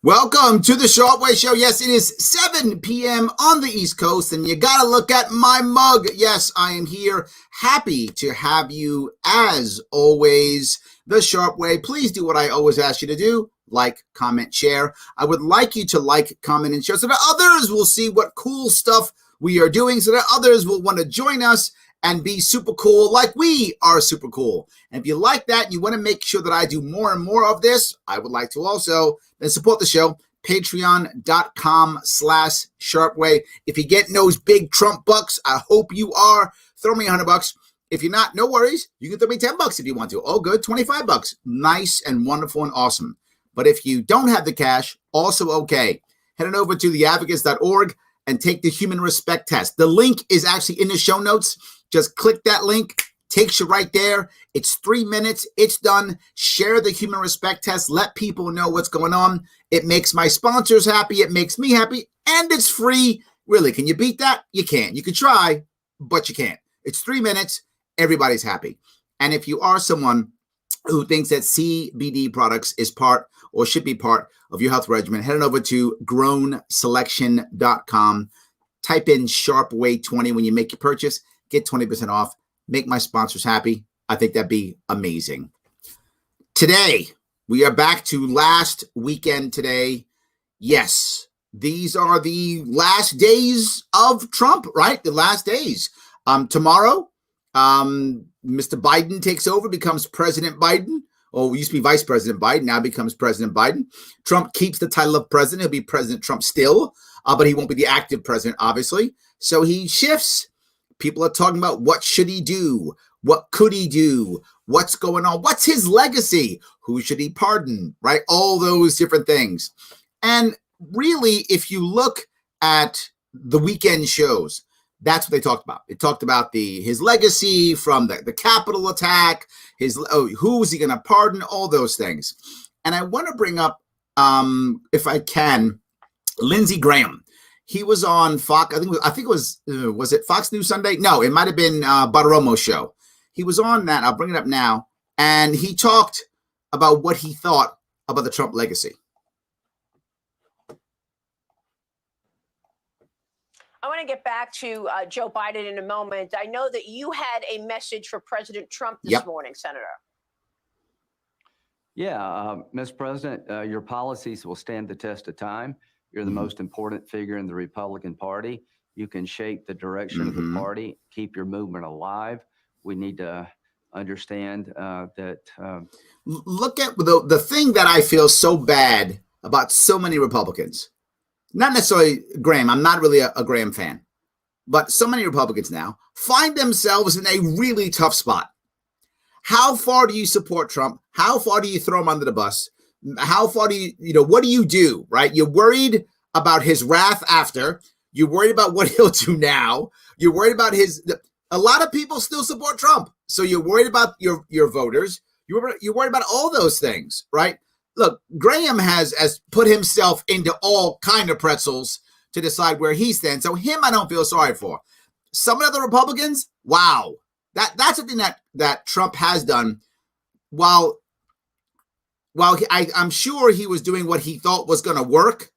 Welcome to the Sharpe Way Show. Yes, it is 7 p.m. on the East Coast, and you got to look at my mug. Yes, I am here. Happy to have you, as always, the Sharpe Way. Please do what I always ask you to do. Like, comment, share. I would like you to like, comment, and share so that others will see what cool stuff we are doing, so that others will want to join us and be super cool like we are super cool. And if you like that, you want to make sure that I do more and more of this, I would like to also then support the show, patreon.com/sharpeway. If you're getting those big Trump bucks, I hope you are. Throw me $100. If you're not, no worries. You can throw me $10 if you want to. Oh, good, $25. Nice and wonderful and awesome. But if you don't have the cash, also okay. Head on over to theadvocates.org and take the human respect test. The link is actually in the show notes. Just click that link. Takes you right there. It's 3 minutes. It's done. Share the human respect test. Let people know what's going on. It makes my sponsors happy. It makes me happy. And it's free. Really, can you beat that? You can't. You can try, but you can't. It's 3 minutes. Everybody's happy. And if you are someone who thinks that CBD products is part or should be part of your health regimen, head on over to grownselection.com. Type in Sharpe Way 20 when you make your purchase. Get 20% off. Make my sponsors happy. I think that'd be amazing. Today, we are back to last weekend today. Yes, these are the last days of Trump, right? The last days. Tomorrow, Mr. Biden takes over, becomes President Biden. Or used to be Vice President Biden, now becomes President Biden. Trump keeps the title of president. He'll be President Trump still, but he won't be the active president, obviously. So he shifts. People are talking about what should he do? What could he do? What's going on? What's his legacy? Who should he pardon? Right? All those different things. And really, if you look at the weekend shows, that's what they talked about. They talked about his legacy from the Capitol attack, who is he going to pardon, all those things. And I want to bring up, if I can, Lindsey Graham. He was on Fox. I think it was it Fox News Sunday? No, it might have been Bartiromo's show. He was on that. I'll bring it up now. And he talked about what he thought about the Trump legacy. I want to get back to Joe Biden in a moment. I know that you had a message for President Trump this morning, Senator. Yeah, Mr. President, your policies will stand the test of time. You're the most important figure in the Republican Party. You can shape the direction of the party, keep your movement alive. We need to understand that. Look at the thing that I feel so bad about so many Republicans. Not necessarily Graham. I'm not really a Graham fan. But so many Republicans now find themselves in a really tough spot. How far do you support Trump? How far do you throw him under the bus? How far do what do you do, right? You're worried about his wrath after. You're worried about what he'll do now. You're worried about a lot of people still support Trump. So you're worried about your voters. You're worried about all those things, right? Look, Graham has put himself into all kind of pretzels to decide where he stands. So him, I don't feel sorry for. Some of the Republicans, wow. That's something that Trump has done while I'm sure he was doing what he thought was going to work,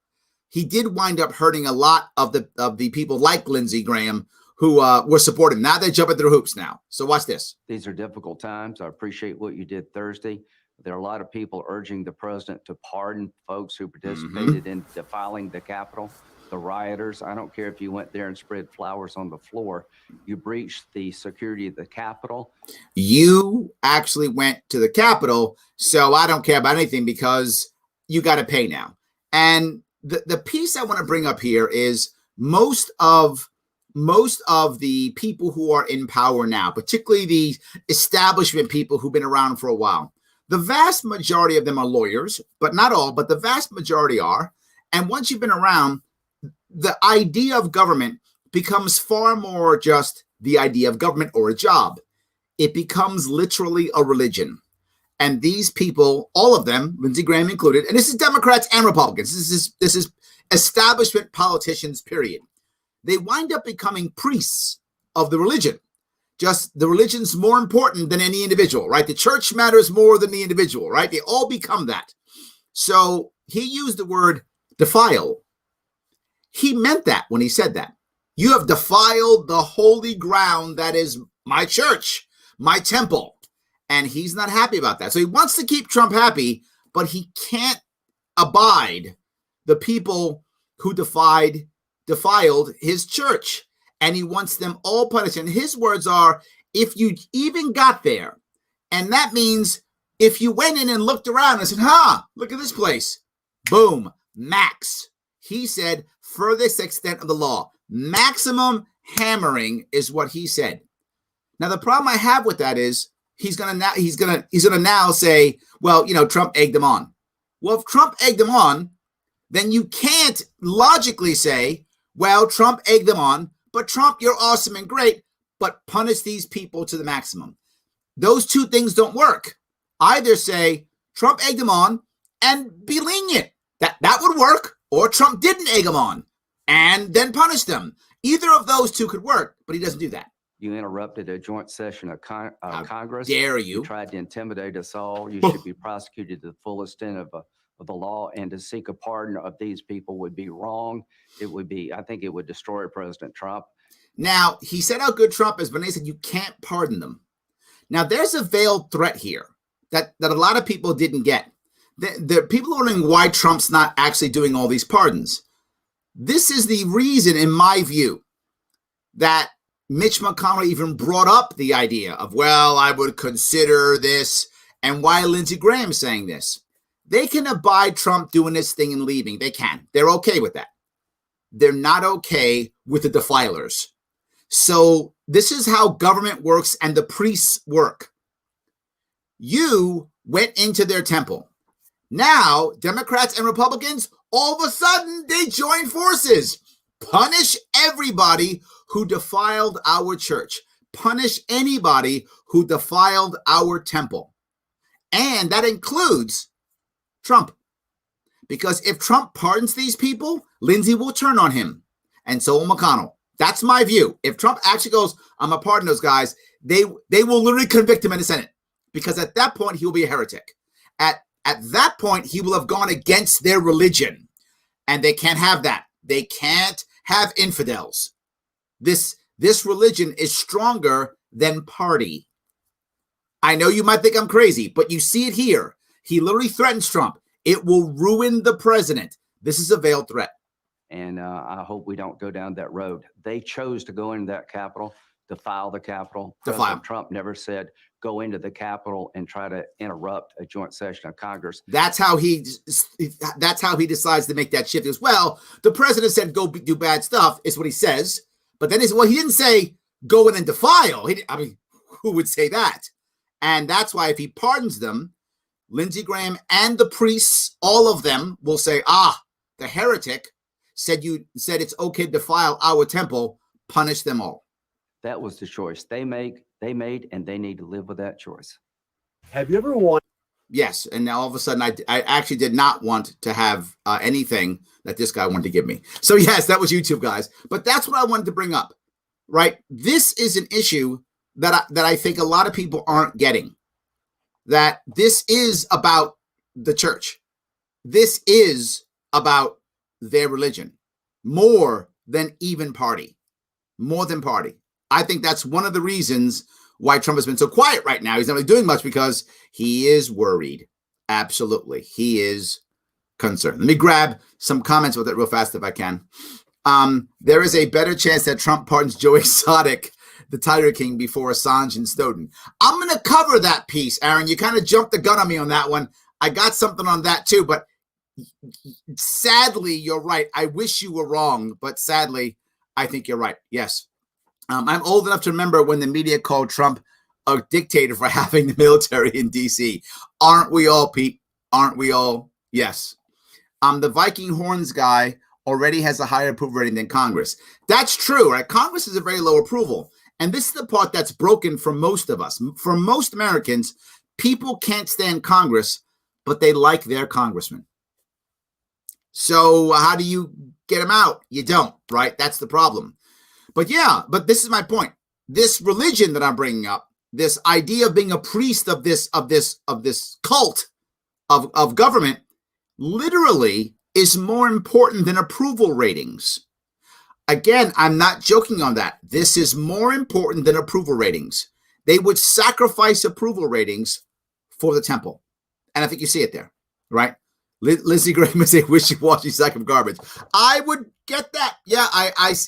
he did wind up hurting a lot of the people like Lindsey Graham who were supporting him. Now they're jumping through hoops now. So watch this. These are difficult times. I appreciate what you did Thursday. There are a lot of people urging the president to pardon folks who participated in defiling the Capitol, the rioters. I don't care if you went there and spread flowers on the floor. You breached the security of the Capitol. You actually went to the Capitol, so I don't care about anything because you got to pay now. And the piece I want to bring up here is most of the people who are in power now, particularly the establishment people who've been around for a while, the vast majority of them are lawyers, but not all, but the vast majority are. And once you've been around, the idea of government becomes far more just the idea of government or a job. It becomes literally a religion. And these people, all of them, Lindsey Graham included, and this is Democrats and Republicans, this is establishment politicians, period. They wind up becoming priests of the religion. Just the religion's more important than any individual, right? The church matters more than the individual, right? They all become that. So he used the word defile. He meant that when he said that. You have defiled the holy ground that is my church, my temple. And he's not happy about that. So he wants to keep Trump happy, but he can't abide the people who defiled his church. And he wants them all punished. And his words are, if you even got there, and that means if you went in and looked around and said, look at this place, boom, max. He said, furthest extent of the law. Maximum hammering is what he said. Now, the problem I have with that is he's gonna now say, well, Trump egged him on. Well, if Trump egged him on, then you can't logically say, well, Trump egged him on, but Trump, you're awesome and great, but punish these people to the maximum. Those two things don't work. Either say Trump egged him on and be lenient. That would work. Or Trump didn't egg him on and then punish them. Either of those two could work, but he doesn't do that. You interrupted a joint session of Congress. Dare you? You tried to intimidate us all. You should be prosecuted to the full extent of the law, and to seek a pardon of these people would be wrong. I think it would destroy President Trump. Now, he said how good Trump is, but he said you can't pardon them. Now, there's a veiled threat here that a lot of people didn't get. The people are wondering why Trump's not actually doing all these pardons. This is the reason, in my view, that Mitch McConnell even brought up the idea of, well, I would consider this, and why Lindsey Graham saying this. They can abide Trump doing this thing and leaving. They can. They're okay with that. They're not okay with the defilers. So this is how government works and the priests work. You went into their temple. Now, Democrats and Republicans, all of a sudden, they join forces. Punish everybody who defiled our church. Punish anybody who defiled our temple. And that includes Trump. Because if Trump pardons these people, Lindsey will turn on him. And so will McConnell. That's my view. If Trump actually goes, I'm going to pardon those guys, they will literally convict him in the Senate. Because at that point, he will be a heretic. At that point, he will have gone against their religion. And they can't have that. They can't have infidels. This religion is stronger than party. I know you might think I'm crazy, but you see it here. He literally threatens Trump. It will ruin the president. This is a veiled threat. And I hope we don't go down that road. They chose to go into that Capitol, defile the Capitol. President Trump never said, go into the Capitol and try to interrupt a joint session of Congress. That's how he decides to make that shift. As well, the president said, go do bad stuff, is what he says. But then he didn't say, go in and defile. Who would say that? And that's why if he pardons them, Lindsey Graham and the priests, all of them will say, the heretic said it's okay to defile our temple, punish them all. That was the choice they made, and they need to live with that choice. Have you ever wanted? Yes, and now all of a sudden, I actually did not want to have anything that this guy wanted to give me. So yes, that was YouTube, guys. But that's what I wanted to bring up, right? This is an issue that I think a lot of people aren't getting. That this is about the church. This is about their religion more than even party. More than party. I think that's one of the reasons why Trump has been so quiet right now. He's not really doing much because he is worried. Absolutely. He is concerned. Let me grab some comments with it real fast if I can. There is a better chance that Trump pardons Joe Exotic, the Tiger King, before Assange and Snowden. I'm going to cover that piece, Aaron. You kind of jumped the gun on me on that one. I got something on that too, but sadly, you're right. I wish you were wrong, but sadly, I think you're right. Yes. I'm old enough to remember when the media called Trump a dictator for having the military in D.C. Aren't we all, Pete? Aren't we all? Yes. The Viking horns guy already has a higher approval rating than Congress. That's true, right? Congress is a very low approval. And this is the part that's broken for most of us. For most Americans, people can't stand Congress, but they like their congressman. So how do you get them out? You don't, right? That's the problem. But yeah, but this is my point. This religion that I'm bringing up, this idea of being a priest of this cult of government, literally is more important than approval ratings. Again, I'm not joking on that. This is more important than approval ratings. They would sacrifice approval ratings for the temple. And I think you see it there, right? Lindsey Graham is a wishy-washy sack of garbage. I would get that. Yeah,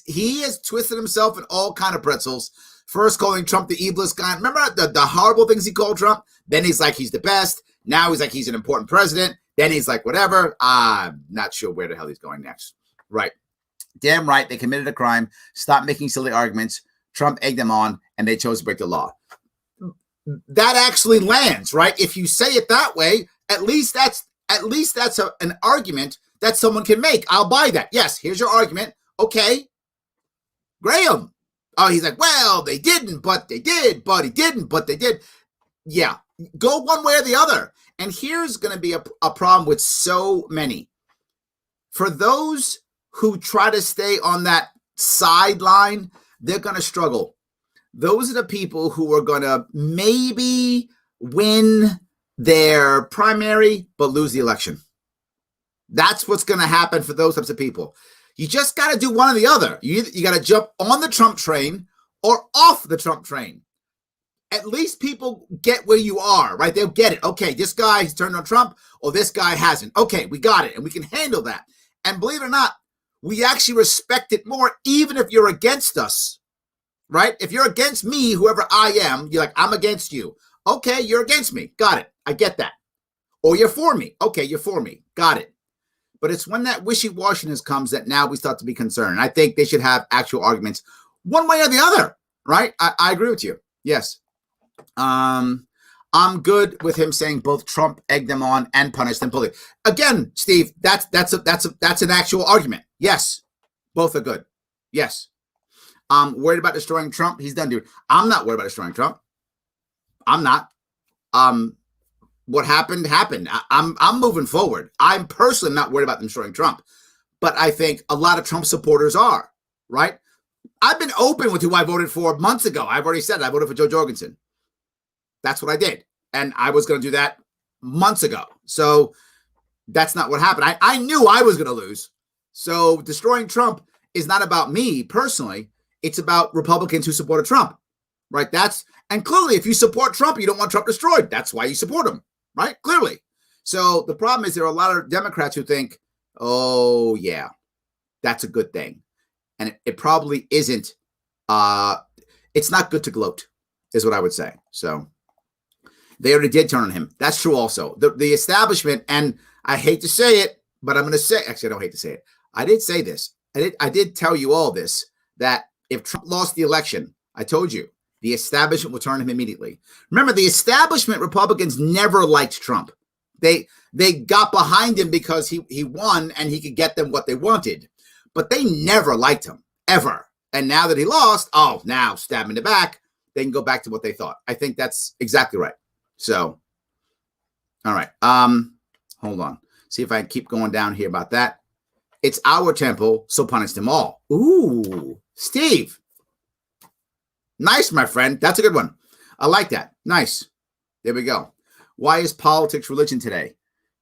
he has twisted himself in all kind of pretzels. First calling Trump the evilest guy. Remember the horrible things he called Trump? Then he's like, he's the best. Now he's like, he's an important president. Then he's like, whatever. I'm not sure where the hell he's going next. Right. Damn right. They committed a crime. Stop making silly arguments. Trump egged them on, and they chose to break the law. That actually lands, right? If you say it that way, at least that's an argument that someone can make. I'll buy that. Yes, here's your argument. Okay. Graham. Oh, he's like, well, they didn't, but they did, but he didn't, but they did. Yeah, go one way or the other. And here's going to be a problem with so many. For those who try to stay on that sideline, they're going to struggle. Those are the people who are going to maybe win their primary, but lose the election. That's what's going to happen for those types of people. You just got to do one or the other. You got to jump on the Trump train or off the Trump train. At least people get where you are, right? They'll get it. Okay, this guy's turned on Trump, or this guy hasn't. Okay, we got it, and we can handle that. And believe it or not, we actually respect it more, even if you're against us, right? If you're against me, whoever I am, you're like, I'm against you. Okay, you're against me. Got it. I get that. Or you're for me. Okay, you're for me. Got it. But it's when that wishy-washiness comes that now we start to be concerned. I think they should have actual arguments one way or the other, right? I agree with you. Yes. I'm good with him saying both Trump egged them on and punished them politically. Again, Steve, that's an actual argument. Yes. Both are good. Yes. Worried about destroying Trump? He's done, dude. I'm not worried about destroying Trump. I'm not. What happened. I'm moving forward. I'm personally not worried about them destroying Trump, but I think a lot of Trump supporters are, right? I've been open with who I voted for months ago. I've already said I voted for Joe Jorgensen. That's what I did. And I was going to do that months ago. So that's not what happened. I knew I was going to lose. So destroying Trump is not about me personally. It's about Republicans who supported Trump, right? And clearly, if you support Trump, you don't want Trump destroyed. That's why you support him, right? Clearly. So the problem is there are a lot of Democrats who think, oh, yeah, that's a good thing. And it probably isn't. It's not good to gloat, is what I would say. So they already did turn on him. That's true also. The establishment, and I hate to say it, but I'm going to say, actually, I don't hate to say it. I did say this. I did tell you all this, that if Trump lost the election, I told you, the establishment will turn him immediately. Remember, the establishment Republicans never liked Trump. They got behind him because he won and he could get them what they wanted. But they never liked him, ever. And now that he lost, now stab him in the back, they can go back to what they thought. I think that's exactly right. So, all right. Hold on. See if I can keep going down here about that. It's our temple, so punish them all. Ooh, Steve. Nice, my friend. That's a good one. I like that. Nice. There we go. Why is politics religion today?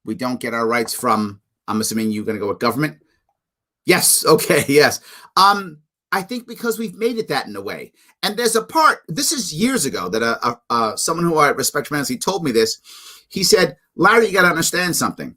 We don't get our rights from, I'm assuming you're going to go with government. Yes. Okay. Yes. I think because we've made it that in a way. And there's a part, this is years ago, that someone who I respect tremendously told me this. He said, Larry, you got to understand something.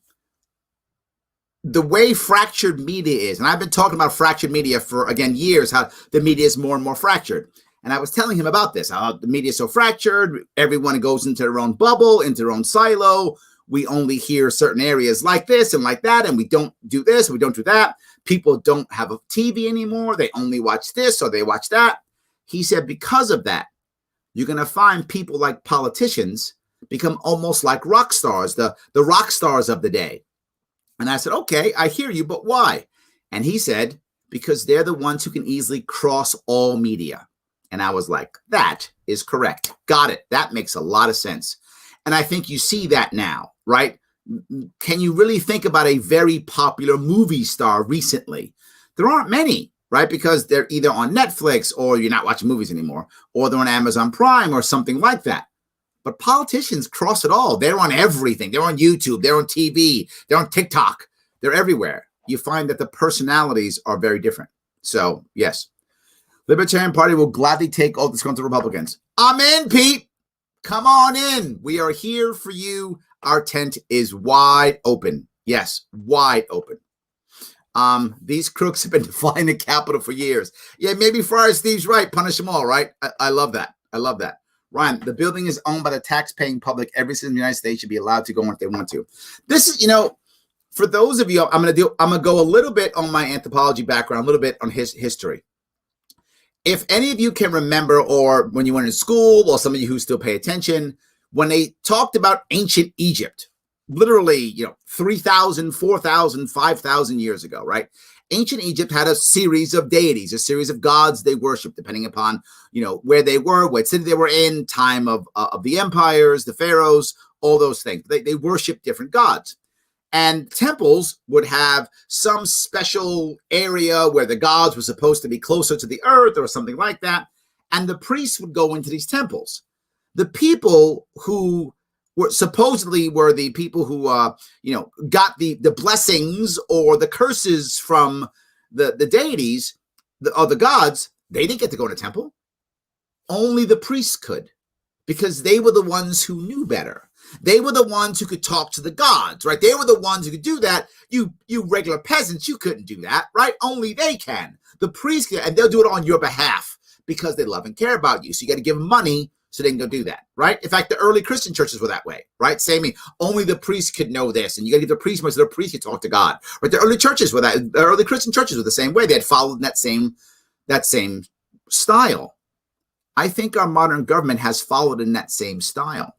The way fractured media is, and I've been talking about fractured media for, again, years, how the media is more and more fractured. And I was telling him about this, how the media is so fractured. Everyone goes into their own bubble, into their own silo. We only hear certain areas like this and like that, and we don't do this, we don't do that. People don't have a TV anymore. They only watch this or they watch that. He said because of that, you're going to find people like politicians become almost like rock stars, the rock stars of the day. And I said, okay, I hear you, but why? And he said, because they're the ones who can easily cross all media. And I was like, that is correct. Got it. That makes a lot of sense. And I think you see that now, right? Can you really think about a very popular movie star recently? There aren't many, right? Because they're either on Netflix or you're not watching movies anymore, or they're on Amazon Prime or something like that. But politicians cross it all. They're on everything. They're on YouTube. They're on TV. They're on TikTok. They're everywhere. You find that the personalities are very different. So, yes. Libertarian Party will gladly take all disgruntled Republicans. I'm in, Pete. Come on in. We are here for you. Our tent is wide open. Yes, wide open. These crooks have been defying the Capitol for years. Yeah, maybe Friars, thieves, right? Punish them all, right? I love that. I love that. Ryan, the building is owned by the tax-paying public. Every citizen in the United States should be allowed to go in if they want to. This is, for those of you, I'm gonna go a little bit on my anthropology background, a little bit on his history. If any of you can remember, or when you went to school, or some of you who still pay attention, when they talked about ancient Egypt, literally, 3,000, 4,000, 5,000 years ago, right? Ancient Egypt had a series of deities, a series of gods they worshiped, depending upon, where they were, what city they were in, time of the empires, the pharaohs, all those things. They worshiped different gods. And temples would have some special area where the gods were supposed to be closer to the earth or something like that. And the priests would go into these temples. The people who supposedly were the people who, got the blessings or the curses from the deities or the gods, they didn't get to go in a temple. Only the priests could, because they were the ones who knew better. They were the ones who could talk to the gods, right? They were the ones who could do that. You regular peasants, you couldn't do that, right? Only they can. The priests can, and they'll do it on your behalf because they love and care about you. So you got to give them money so they can go do that, right? In fact, the early Christian churches were that way, right? Same thing. Only the priest could know this, and you got to give the priest money so the priest could talk to God. Right? The early churches were that. The early Christian churches were the same way. They had followed that same style. I think our modern government has followed in that same style,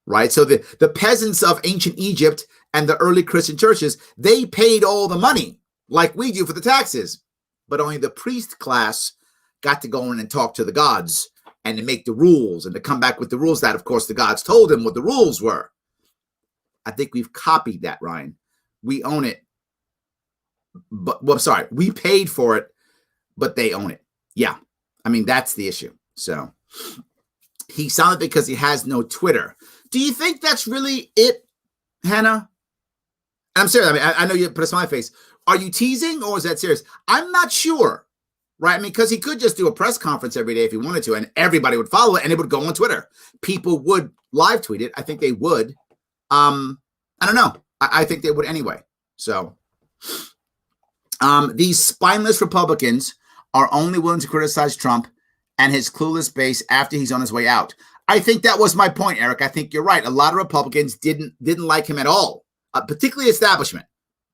right? So the peasants of ancient Egypt and the early Christian churches, they paid all the money like we do for the taxes, but only the priest class got to go in and talk to the gods and to make the rules and to come back with the rules that, of course, the gods told them what the rules were. I think we've copied that, Ryan. We own it. But, we paid for it, but they own it. Yeah. I mean, that's the issue. So he sounded because he has no Twitter. Do you think that's really it, Hannah? I'm serious. I mean, I know you put a smiley face. Are you teasing or is that serious? I'm not sure, right? I mean, because he could just do a press conference every day if he wanted to, and everybody would follow it, and it would go on Twitter. People would live tweet it. I think they would. I don't know. I think they would anyway. So these spineless Republicans are only willing to criticize Trump and his clueless base after he's on his way out. I think that was my point, Eric. I think you're right. A lot of Republicans didn't like him at all, particularly establishment.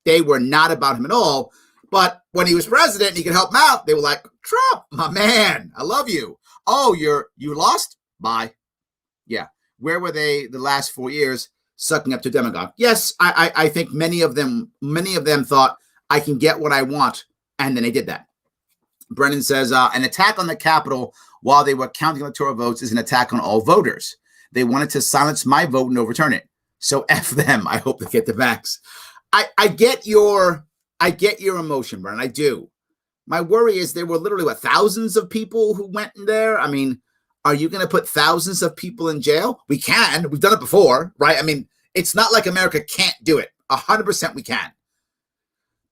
They were not about him at all. But when he was president and he could help them out, they were like, Trump, my man, I love you. Oh, you lost? Bye. Yeah. Where were they the last 4 years sucking up to demagogue? Yes, I think many of them thought I can get what I want, and then they did that. Brennan says, an attack on the Capitol while they were counting electoral votes is an attack on all voters. They wanted to silence my vote and overturn it. So F them. I hope they get the vax. I get your emotion, Brennan. I do. My worry is there were literally thousands of people who went in there. I mean, are you going to put thousands of people in jail? We can. We've done it before, right? I mean, it's not like America can't do it. 100% we can.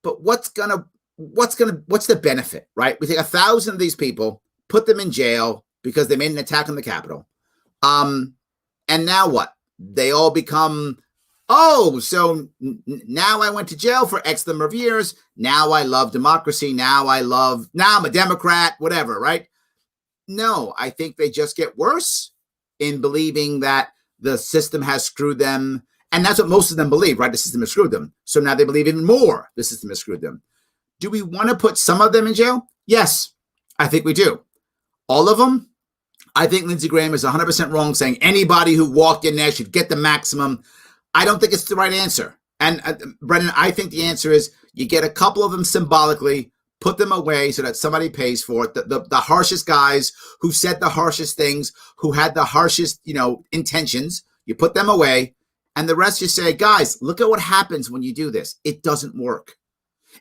But what's the benefit, right? We take 1,000 of these people, put them in jail because they made an attack on the Capitol. And now what? They all become, so now I went to jail for X number of years. Now I love democracy. Now I'm a Democrat, whatever, right? No, I think they just get worse in believing that the system has screwed them. And that's what most of them believe, right? The system has screwed them. So now they believe even more the system has screwed them. Do we want to put some of them in jail? Yes, I think we do. All of them? I think Lindsey Graham is 100% wrong saying anybody who walked in there should get the maximum. I don't think it's the right answer. And Brendan, I think the answer is you get a couple of them symbolically, put them away so that somebody pays for it. The harshest guys who said the harshest things, who had the harshest, intentions, you put them away. And the rest you say, guys, look at what happens when you do this. It doesn't work.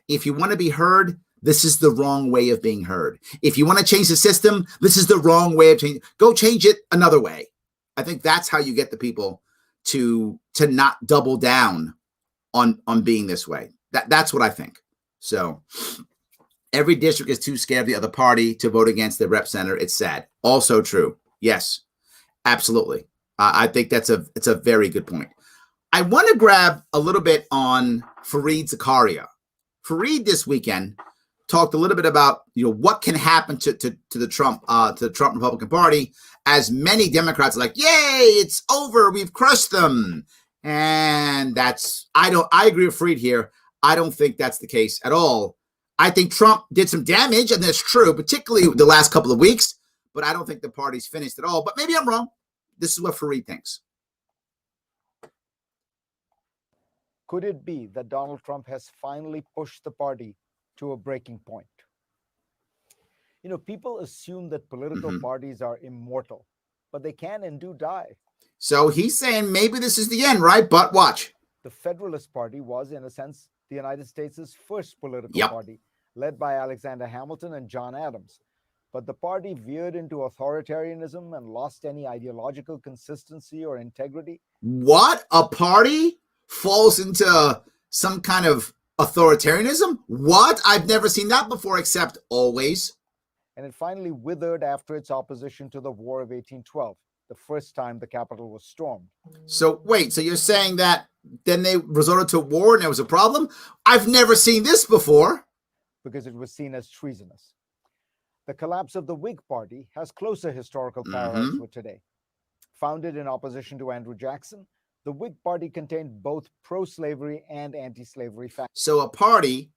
If you want to be heard, this is the wrong way of being heard. If you want to change the system, this is the wrong way of changing. Go change it another way. I think that's how you get the people to not double down on being this way. That's what I think. So every district is too scared of the other party to vote against the rep center. It's sad. Also true. Yes, absolutely. I think it's a very good point. I want to grab a little bit on Fareed Zakaria. Fareed this weekend talked a little bit about what can happen to the Trump Republican Party, as many Democrats are like, yay, it's over, we've crushed them. And I agree with Fareed here. I don't think that's the case at all. I think Trump did some damage, and that's true, particularly the last couple of weeks, but I don't think the party's finished at all. But maybe I'm wrong. This is what Fareed thinks. Could it be that Donald Trump has finally pushed the party to a breaking point? People assume that political parties are immortal, but they can and do die. So he's saying maybe this is the end, right? But watch. The Federalist Party was, in a sense, the United States' first political party, led by Alexander Hamilton and John Adams. But the party veered into authoritarianism and lost any ideological consistency or integrity. What? A party falls into some kind of authoritarianism? What? I've never seen that before, except always. And it finally withered after its opposition to the War of 1812, the first time the Capitol was stormed. So wait, so you're saying that then they resorted to war and there was a problem? I've never seen this before. Because it was seen as treasonous. The collapse of the Whig Party has closer historical parallels with today. Founded in opposition to Andrew Jackson, the Whig Party contained both pro-slavery and anti-slavery factions. So a party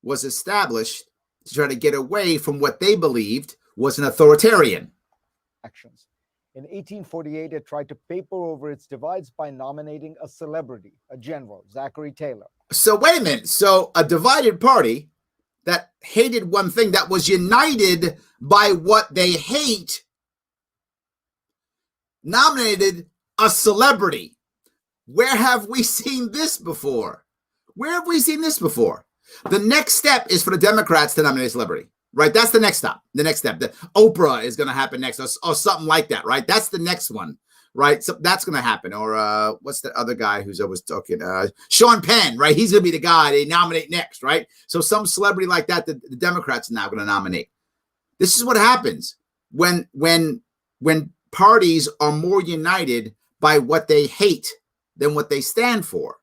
was established to try to get away from what they believed was an authoritarian. In 1848, it tried to paper over its divides by nominating a celebrity, a general, Zachary Taylor. So wait a minute. So a divided party that hated one thing, that was united by what they hate, nominated a celebrity. Where have we seen this before? Where have we seen this before? The next step is for the Democrats to nominate a celebrity, right? That's the next stop. The next step. The Oprah is going to happen next, or something like that, right? That's the next one, right? So that's going to happen. Or what's the other guy who's always talking? Sean Penn, right? He's going to be the guy they nominate next, right? So some celebrity like that, the Democrats are now going to nominate. This is what happens when parties are more united by what they hate than what they stand for.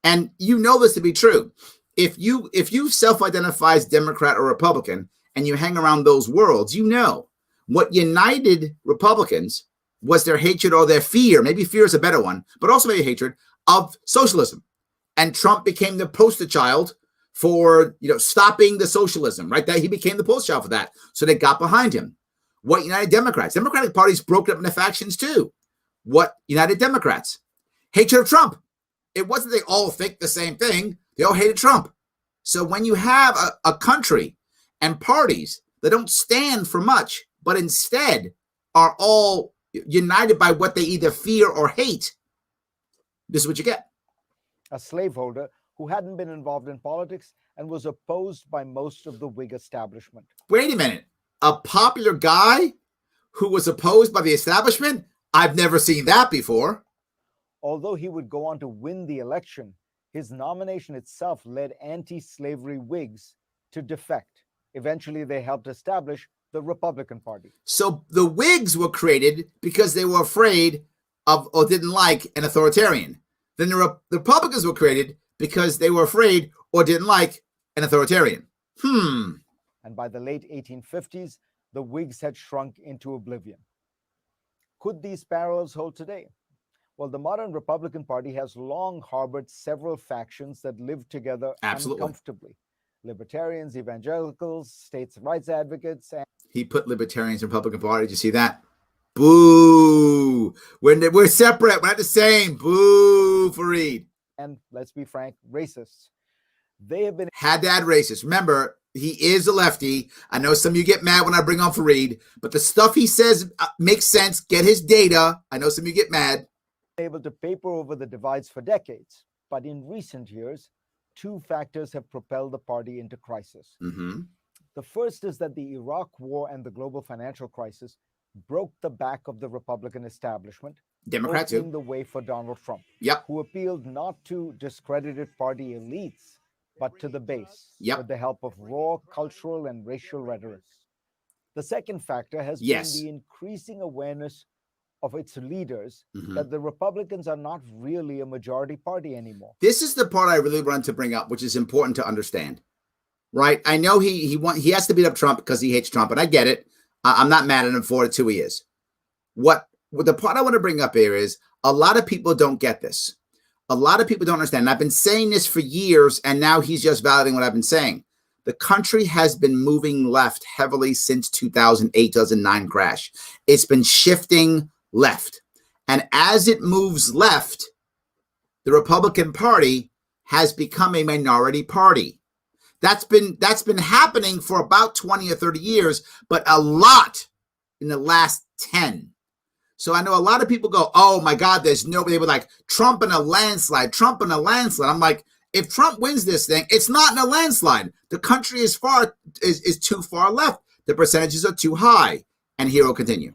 And you know this to be true. If you self-identify as Democrat or Republican and you hang around those worlds, you know what united Republicans was their hatred or their fear. Maybe fear is a better one, but also maybe hatred of socialism. And Trump became the poster child for stopping the socialism, right? That he became the poster child for that. So they got behind him. What united Democrats? Democratic parties broke up into factions too. What united Democrats? Hatred of Trump. It wasn't they all think the same thing. They all hated Trump. So when you have a country and parties that don't stand for much, but instead are all united by what they either fear or hate, this is what you get. A slaveholder who hadn't been involved in politics and was opposed by most of the Whig establishment. Wait a minute. A popular guy who was opposed by the establishment? I've never seen that before. Although he would go on to win the election, his nomination itself led anti-slavery Whigs to defect. Eventually, they helped establish the Republican Party. So the Whigs were created because they were afraid of or didn't like an authoritarian. Then the Republicans were created because they were afraid or didn't like an authoritarian. And by the late 1850s, the Whigs had shrunk into oblivion. Could these parallels hold today? Well, the modern Republican Party has long harbored several factions that live together uncomfortably. Libertarians, evangelicals, states' rights advocates. And he put libertarians in the Republican Party. Did you see that? Boo! We're separate. We're not the same. Boo, Fareed. And let's be frank, racists. They have been... Had to add racist. Remember, he is a lefty. I know some of you get mad when I bring on Fareed, but the stuff he says makes sense. Get his data. I know some of you get mad. Able to paper over the divides for decades. But in recent years, two factors have propelled the party into crisis. The first is that the Iraq War and the global financial crisis broke the back of the Republican establishment, Democrat opening too. the way for Donald Trump, Yep. who appealed not to discredited party elites, but to the base Yep. with the help of raw cultural and racial rhetoric. The second factor has Yes. been the increasing awareness of its leaders Mhm. that the Republicans are not really a majority party anymore. This is the part I really wanted to bring up, which is important to understand, right? I know he has to beat up Trump because he hates Trump, and I get it. I'm not mad at him for it. It's who he is. What the part I want to bring up here is a lot of people don't get this. A lot of people don't understand. And I've been saying this for years, and now he's just validating what I've been saying. The country has been moving left heavily since 2008, 2009 crash. It's been shifting left. And as it moves left, the Republican Party has become a minority party. That's been happening for about 20 or 30 years, but a lot in the last 10. So I know a lot of people go, oh my God, there's nobody. They were like, Trump in a landslide, Trump in a landslide. I'm like, if Trump wins this thing, it's not in a landslide. The country is too far left. The percentages are too high. And here we'll continue.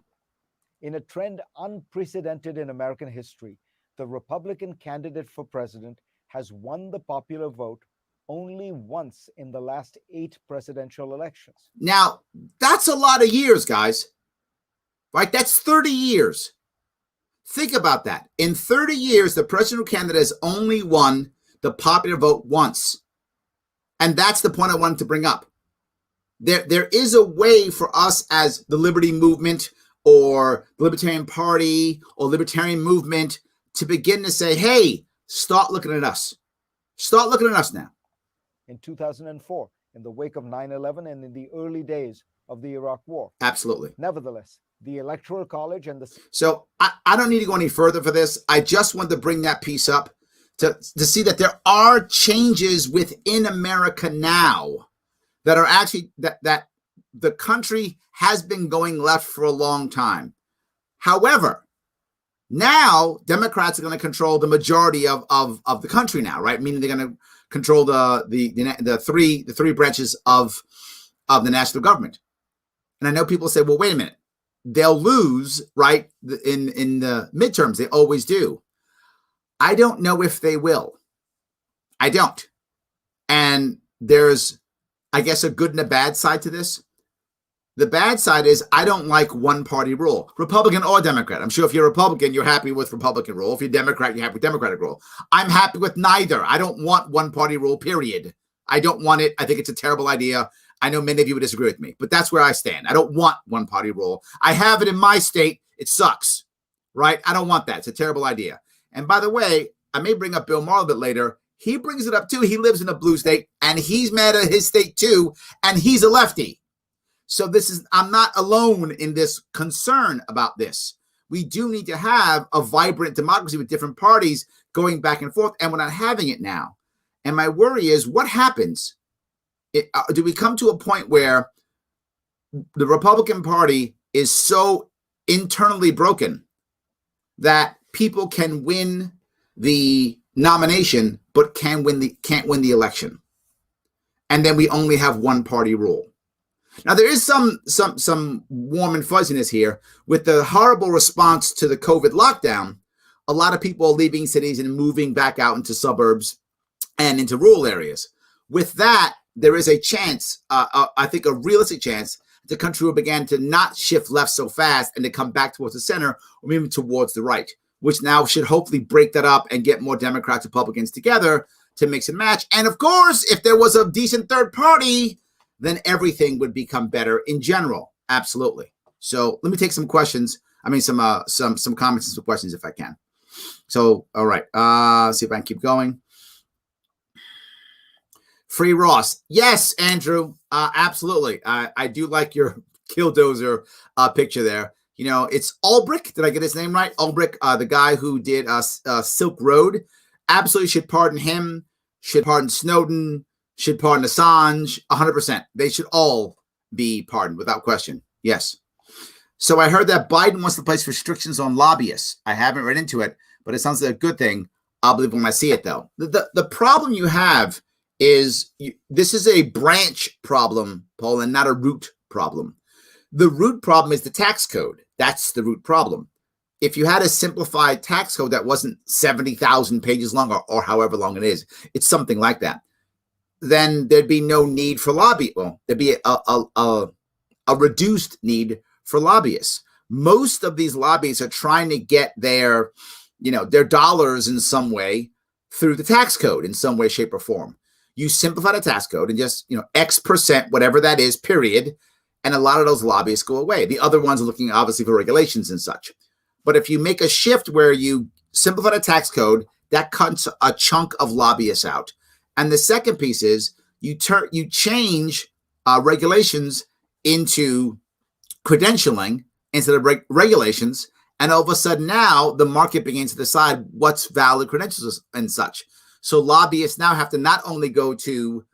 In a trend unprecedented in American history, the Republican candidate for president has won the popular vote only once in the last 8 presidential elections. Now, that's a lot of years, guys. Right? That's 30 years. Think about that. In 30 years, the presidential candidate has only won the popular vote once. And that's the point I wanted to bring up. There is a way for us as the Liberty Movement or the Libertarian Party or Libertarian Movement to begin to say, hey, start looking at us. Start looking at us now. In 2004, in the wake of 9/11 and in the early days of the Iraq War. Absolutely. Nevertheless, the Electoral College and the... So I don't need to go any further for this. I just wanted to bring that piece up to see that there are changes within America now that are actually that the country has been going left for a long time. However, now Democrats are going to control the majority of the country now, right? Meaning they're going to control the three branches of the national government. And I know people say, well, wait a minute. They'll lose, right, in the midterms. They always do. I don't know if they will. I don't. And there's, I guess, a good and a bad side to this. The bad side is I don't like one-party rule, Republican or Democrat. I'm sure if you're Republican, you're happy with Republican rule. If you're Democrat, you're happy with Democratic rule. I'm happy with neither. I don't want one-party rule, period. I don't want it. I think it's a terrible idea. I know many of you would disagree with me, but that's where I stand. I don't want one-party rule. I have it in my state. It sucks, right? I don't want that. It's a terrible idea. And by the way, I may bring up Bill Maher a bit later. He brings it up too. He lives in a blue state, and he's mad at his state too, and he's a lefty. So I'm not alone in this concern about this. We do need to have a vibrant democracy with different parties going back and forth, and we're not having it now. And my worry is what happens? Do we come to a point where the Republican Party is so internally broken that people can win the nomination but can't win the election, and then we only have one party rule? Now there is some warm and fuzziness here with the horrible response to the COVID lockdown. A lot of people are leaving cities and moving back out into suburbs and into rural areas. With that, there is a chance, I think a realistic chance, the country will begin to not shift left so fast and to come back towards the center or even towards the right, which now should hopefully break that up and get more Democrats, Republicans together to mix and match. And of course, if there was a decent third party, then everything would become better in general. Absolutely. So let me take some questions. I mean, some comments and some questions if I can. So, all right. See if I can keep going. Free Ross. Yes, Andrew. Absolutely. I do like your Killdozer picture there. You know, it's Ulbricht. Did I get his name right? Ulbricht, the guy who did Silk Road. Absolutely should pardon him. Should pardon Snowden. Should pardon Assange. 100%. They should all be pardoned without question. Yes. So I heard that Biden wants to place restrictions on lobbyists. I haven't read into it, but it sounds like a good thing. I'll believe when I see it, though. The problem you have is this is a branch problem, Paul, and not a root problem. The root problem is the tax code. That's the root problem. If you had a simplified tax code that wasn't 70,000 pages long or however long it is, it's something like that, then there'd be no need for lobby. Well, there'd be a reduced need for lobbyists. Most of these lobbyists are trying to get their dollars in some way through the tax code in some way, shape, or form. You simplify the tax code and just, X%, whatever that is, period. And a lot of those lobbyists go away. The other ones are looking obviously for regulations and such. But if you make a shift where you simplify the tax code, that cuts a chunk of lobbyists out. And the second piece is you change regulations into credentialing instead of regulations. And all of a sudden now the market begins to decide what's valid credentials and such. So lobbyists now have to not only go to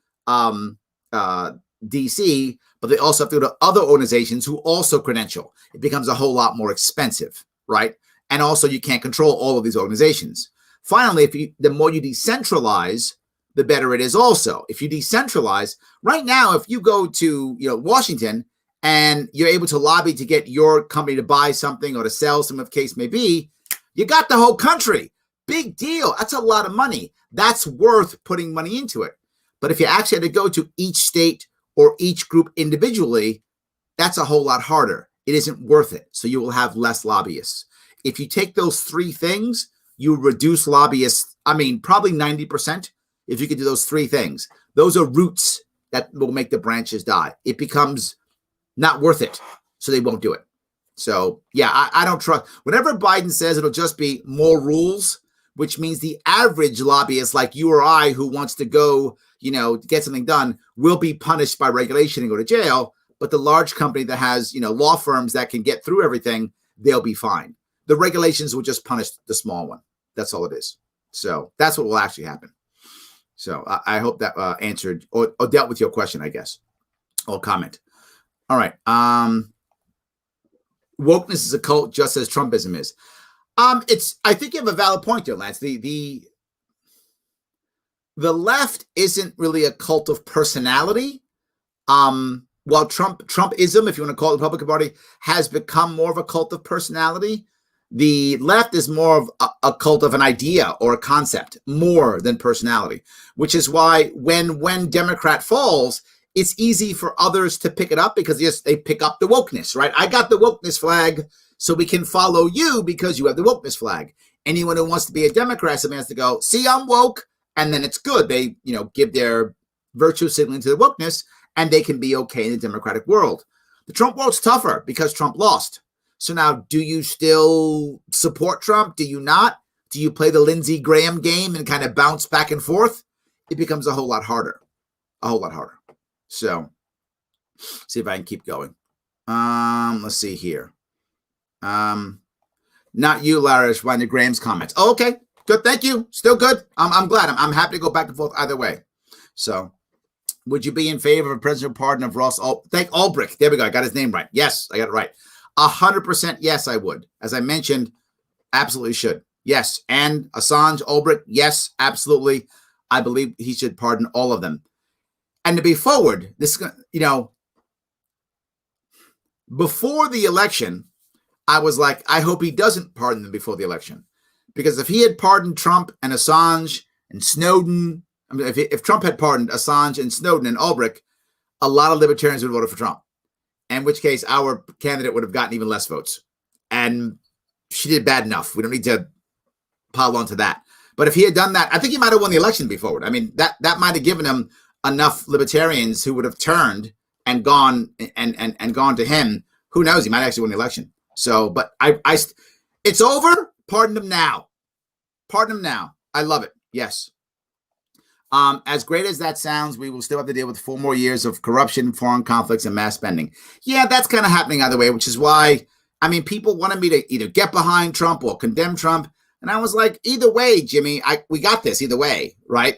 DC, but they also have to go to other organizations who also credential. It becomes a whole lot more expensive, right? And also you can't control all of these organizations. Finally, the more you decentralize, the better it is also. If you decentralize, right now, if you go to Washington and you're able to lobby to get your company to buy something or to sell some of the case may be, you got the whole country. Big deal. That's a lot of money. That's worth putting money into it. But if you actually had to go to each state or each group individually, that's a whole lot harder. It isn't worth it. So you will have less lobbyists. If you take those three things, you reduce lobbyists, probably 90%. If you could do those three things, those are roots that will make the branches die. It becomes not worth it. So they won't do it. So yeah, I don't trust. Whenever Biden says it'll just be more rules, which means the average lobbyist like you or I who wants to go, get something done will be punished by regulation and go to jail. But the large company that has, law firms that can get through everything, they'll be fine. The regulations will just punish the small one. That's all it is. So that's what will actually happen. So I hope that answered or dealt with your question, I guess, or comment. All right. Wokeness is a cult just as Trumpism is. I think you have a valid point there, Lance. The left isn't really a cult of personality. While Trumpism, if you want to call it the Republican Party, has become more of a cult of personality, the left is more of a cult of an idea or a concept more than personality, which is why when Democrat falls, it's easy for others to pick it up because they pick up the wokeness, right? I got the wokeness flag, so we can follow you because you have the wokeness flag. Anyone who wants to be a Democrat, somebody has to go, see, I'm woke, and then it's good. They, give their virtue signaling to the wokeness, and they can be okay in the Democratic world. The Trump world's tougher because Trump lost. So now, do you still support Trump? Do you not? Do you play the Lindsey Graham game and kind of bounce back and forth? It becomes a whole lot harder. A whole lot harder. So, see if I can keep going. Let's see here. Not you, Larry, responding to Graham's comments. Oh, okay, good. Thank you. Still good. I'm glad. I'm happy to go back and forth either way. So, would you be in favor of a presidential pardon of Ross Ulbricht? There we go. I got his name right. Yes, I got it right. 100% yes, I would. As I mentioned, absolutely should. Yes. And Assange, Ulbricht, yes, absolutely. I believe he should pardon all of them. And to be forward, this, before the election, I was like, I hope he doesn't pardon them before the election. Because if he had pardoned Trump and Assange and Snowden, if Trump had pardoned Assange and Snowden and Ulbricht, a lot of libertarians would have voted for Trump. In which case, our candidate would have gotten even less votes. And she did bad enough. We don't need to pile on to that. But if he had done that, I think he might have won the election before. That might have given him enough libertarians who would have turned and gone and gone to him. Who knows? He might actually win the election. So, but it's over. Pardon him now. Pardon him now. I love it. Yes. As great as that sounds, we will still have to deal with 4 more years of corruption, foreign conflicts, and mass spending. Yeah, that's kind of happening either way, which is why, people wanted me to either get behind Trump or condemn Trump. And I was like, either way, Jimmy, we got this either way, right?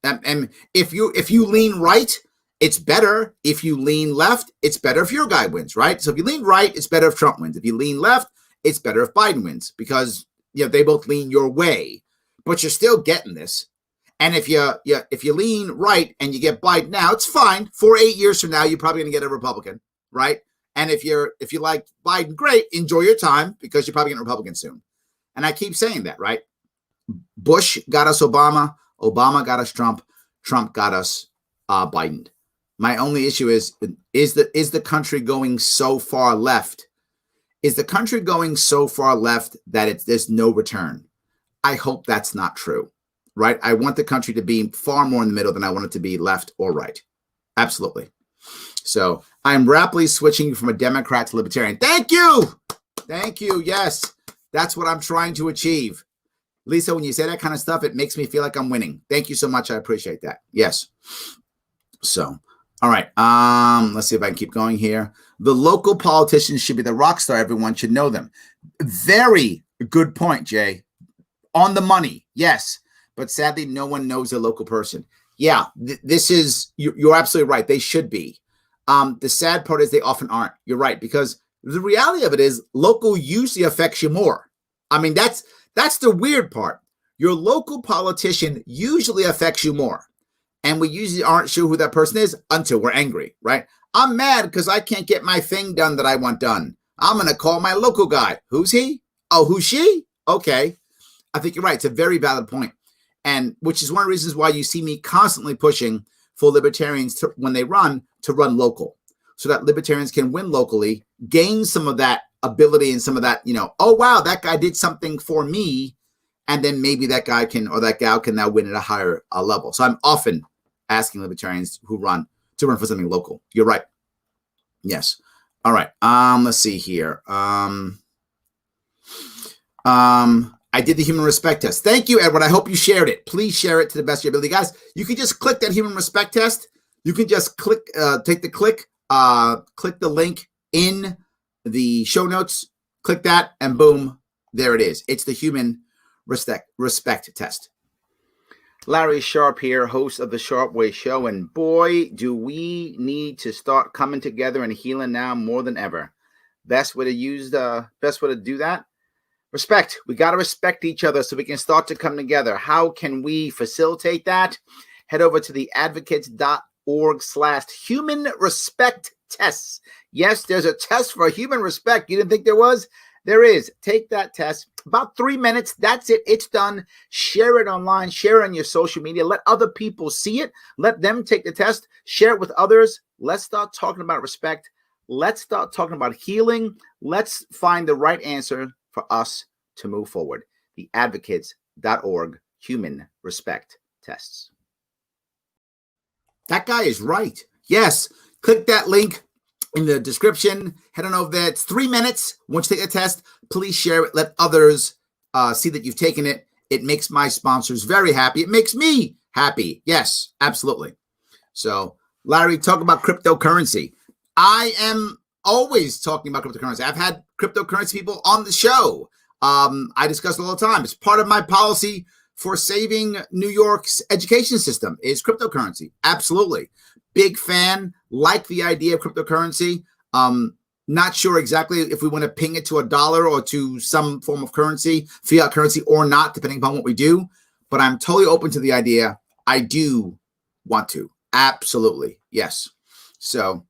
And if you lean right, it's better. If you lean left, it's better if your guy wins, right? So if you lean right, it's better if Trump wins. If you lean left, it's better if Biden wins because they both lean your way. But you're still getting this. And if you lean right and you get Biden now, it's fine. 8 years from now, you're probably going to get a Republican, right? And if you like Biden, great, enjoy your time because you're probably getting Republican soon. And I keep saying that, right? Bush got us Obama. Obama got us Trump. Trump got us Biden. My only issue is the country going so far left? Is the country going so far left that there's no return? I hope that's not true, right? I want the country to be far more in the middle than I want it to be left or right. Absolutely. So I'm rapidly switching from a Democrat to Libertarian. Thank you. Thank you. Yes, that's what I'm trying to achieve. Lisa, when you say that kind of stuff, it makes me feel like I'm winning. Thank you so much. I appreciate that. Yes. So, all right. Let's see if I can keep going here. The local politicians should be the rock star. Everyone should know them. Very good point, Jay. On the money. Yes. But sadly, no one knows a local person. Yeah, this is, you're absolutely right. They should be. The sad part is they often aren't. You're right. Because the reality of it is local usually affects you more. I mean, that's the weird part. Your local politician usually affects you more. And we usually aren't sure who that person is until we're angry, right? I'm mad because I can't get my thing done that I want done. I'm going to call my local guy. Who's he? Oh, who's she? Okay. I think you're right. It's a very valid point. And which is one of the reasons why you see me constantly pushing for libertarians when they run to run local so that libertarians can win locally, gain some of that ability and some of that, oh, wow, that guy did something for me. And then maybe that guy can, or that gal can now win at a higher level. So I'm often asking libertarians who run to run for something local. You're right. Yes. All right. Let's see here. I did the human respect test. Thank you, Edward. I hope you shared it. Please share it to the best of your ability. Guys, you can just click that human respect test. You can just click the link in the show notes, click that, and boom, there it is. It's the human respect test. Larry Sharpe here, host of the Sharpe Way show, and boy, do we need to start coming together and healing now more than ever. Best way to do that? Respect. We got to respect each other so we can start to come together. How can we facilitate that? Head over to the advocates.org/human respect tests. Yes, there's a test for human respect. You didn't think there was? There is. Take that test. About 3 minutes. That's it. It's done. Share it online. Share it on your social media. Let other people see it. Let them take the test. Share it with others. Let's start talking about respect. Let's start talking about healing. Let's find the right answer for us to move forward. The advocates.org human respect tests. That guy is right. Yes. Click that link in the description. Head on over there. It's 3 minutes. Once you take a test, please share it. Let others see that you've taken it. It makes my sponsors very happy. It makes me happy. Yes, absolutely. So, Larry, talk about cryptocurrency. I am always talking about cryptocurrency. I've had cryptocurrency people on the show. I discuss it all the time. It's part of my policy for saving New York's education system is cryptocurrency. Absolutely. Big fan, like the idea of cryptocurrency. Not sure exactly if we want to ping it to $1 or to some form of currency, fiat currency or not, depending upon what we do. But I'm totally open to the idea. I do want to. Absolutely. Yes. So,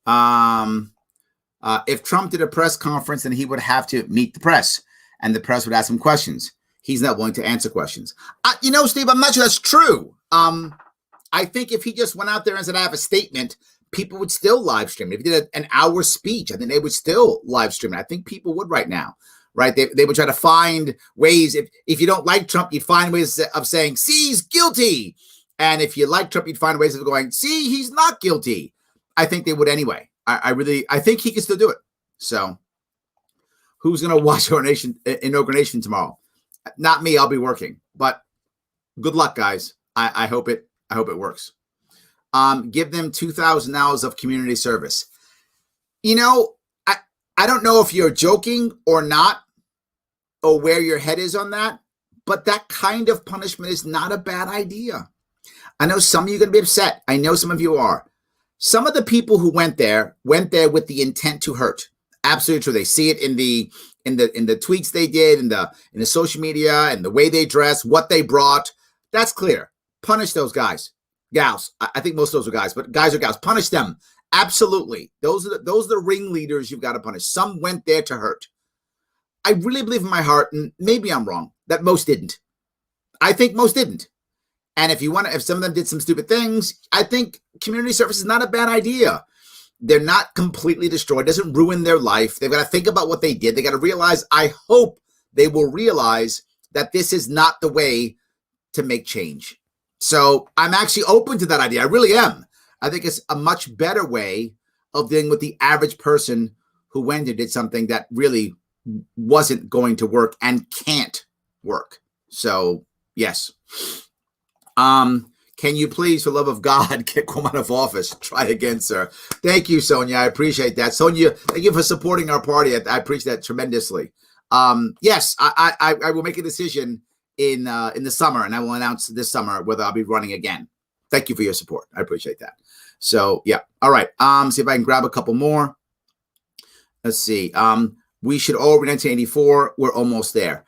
if Trump did a press conference, then he would have to meet the press and the press would ask him questions. He's not willing to answer questions. Steve, I'm not sure that's true. I think if he just went out there and said, I have a statement, people would still live stream it. If he did an hour speech, I think they would still live stream it. I think people would right now, right? They would try to find ways. If you don't like Trump, you'd find ways of saying, see, he's guilty. And if you like Trump, you'd find ways of going, see, he's not guilty. I think they would anyway. I think he can still do it. So who's going to watch our inauguration tomorrow? Not me. I'll be working, but good luck, guys. I hope it works. Give them 2,000 hours of community service. I don't know if you're joking or not, or where your head is on that, but that kind of punishment is not a bad idea. I know some of you are going to be upset. I know some of you are. Some of the people who went there with the intent to hurt. Absolutely true. They see it in the tweets they did, in the social media, and the way they dress, what they brought. That's clear. Punish those guys, gals. I think most of those are guys, but guys or gals. Punish them. absolutely. Those are the ringleaders you've got to punish. Some went there to hurt. I really believe in my heart, and maybe I'm wrong, that most didn't. I think most didn't. And if some of them did some stupid things, I think community service is not a bad idea. They're not completely destroyed. It doesn't ruin their life. They've got to think about what they did. They got to realize, I hope they will realize that this is not the way to make change. So I'm actually open to that idea. I really am. I think it's a much better way of dealing with the average person who went and did something that really wasn't going to work and can't work. So, yes. Can you please, for the love of God, get Cuomo out of office? Try again, sir. Thank you, Sonia. I appreciate that. Sonia, thank you for supporting our party. I appreciate that tremendously. Yes, I will make a decision in the summer, and I will announce this summer whether I'll be running again. Thank you for your support. I appreciate that. So, yeah. All right. See if I can grab a couple more. Let's see. We should all read 1984. We're almost there.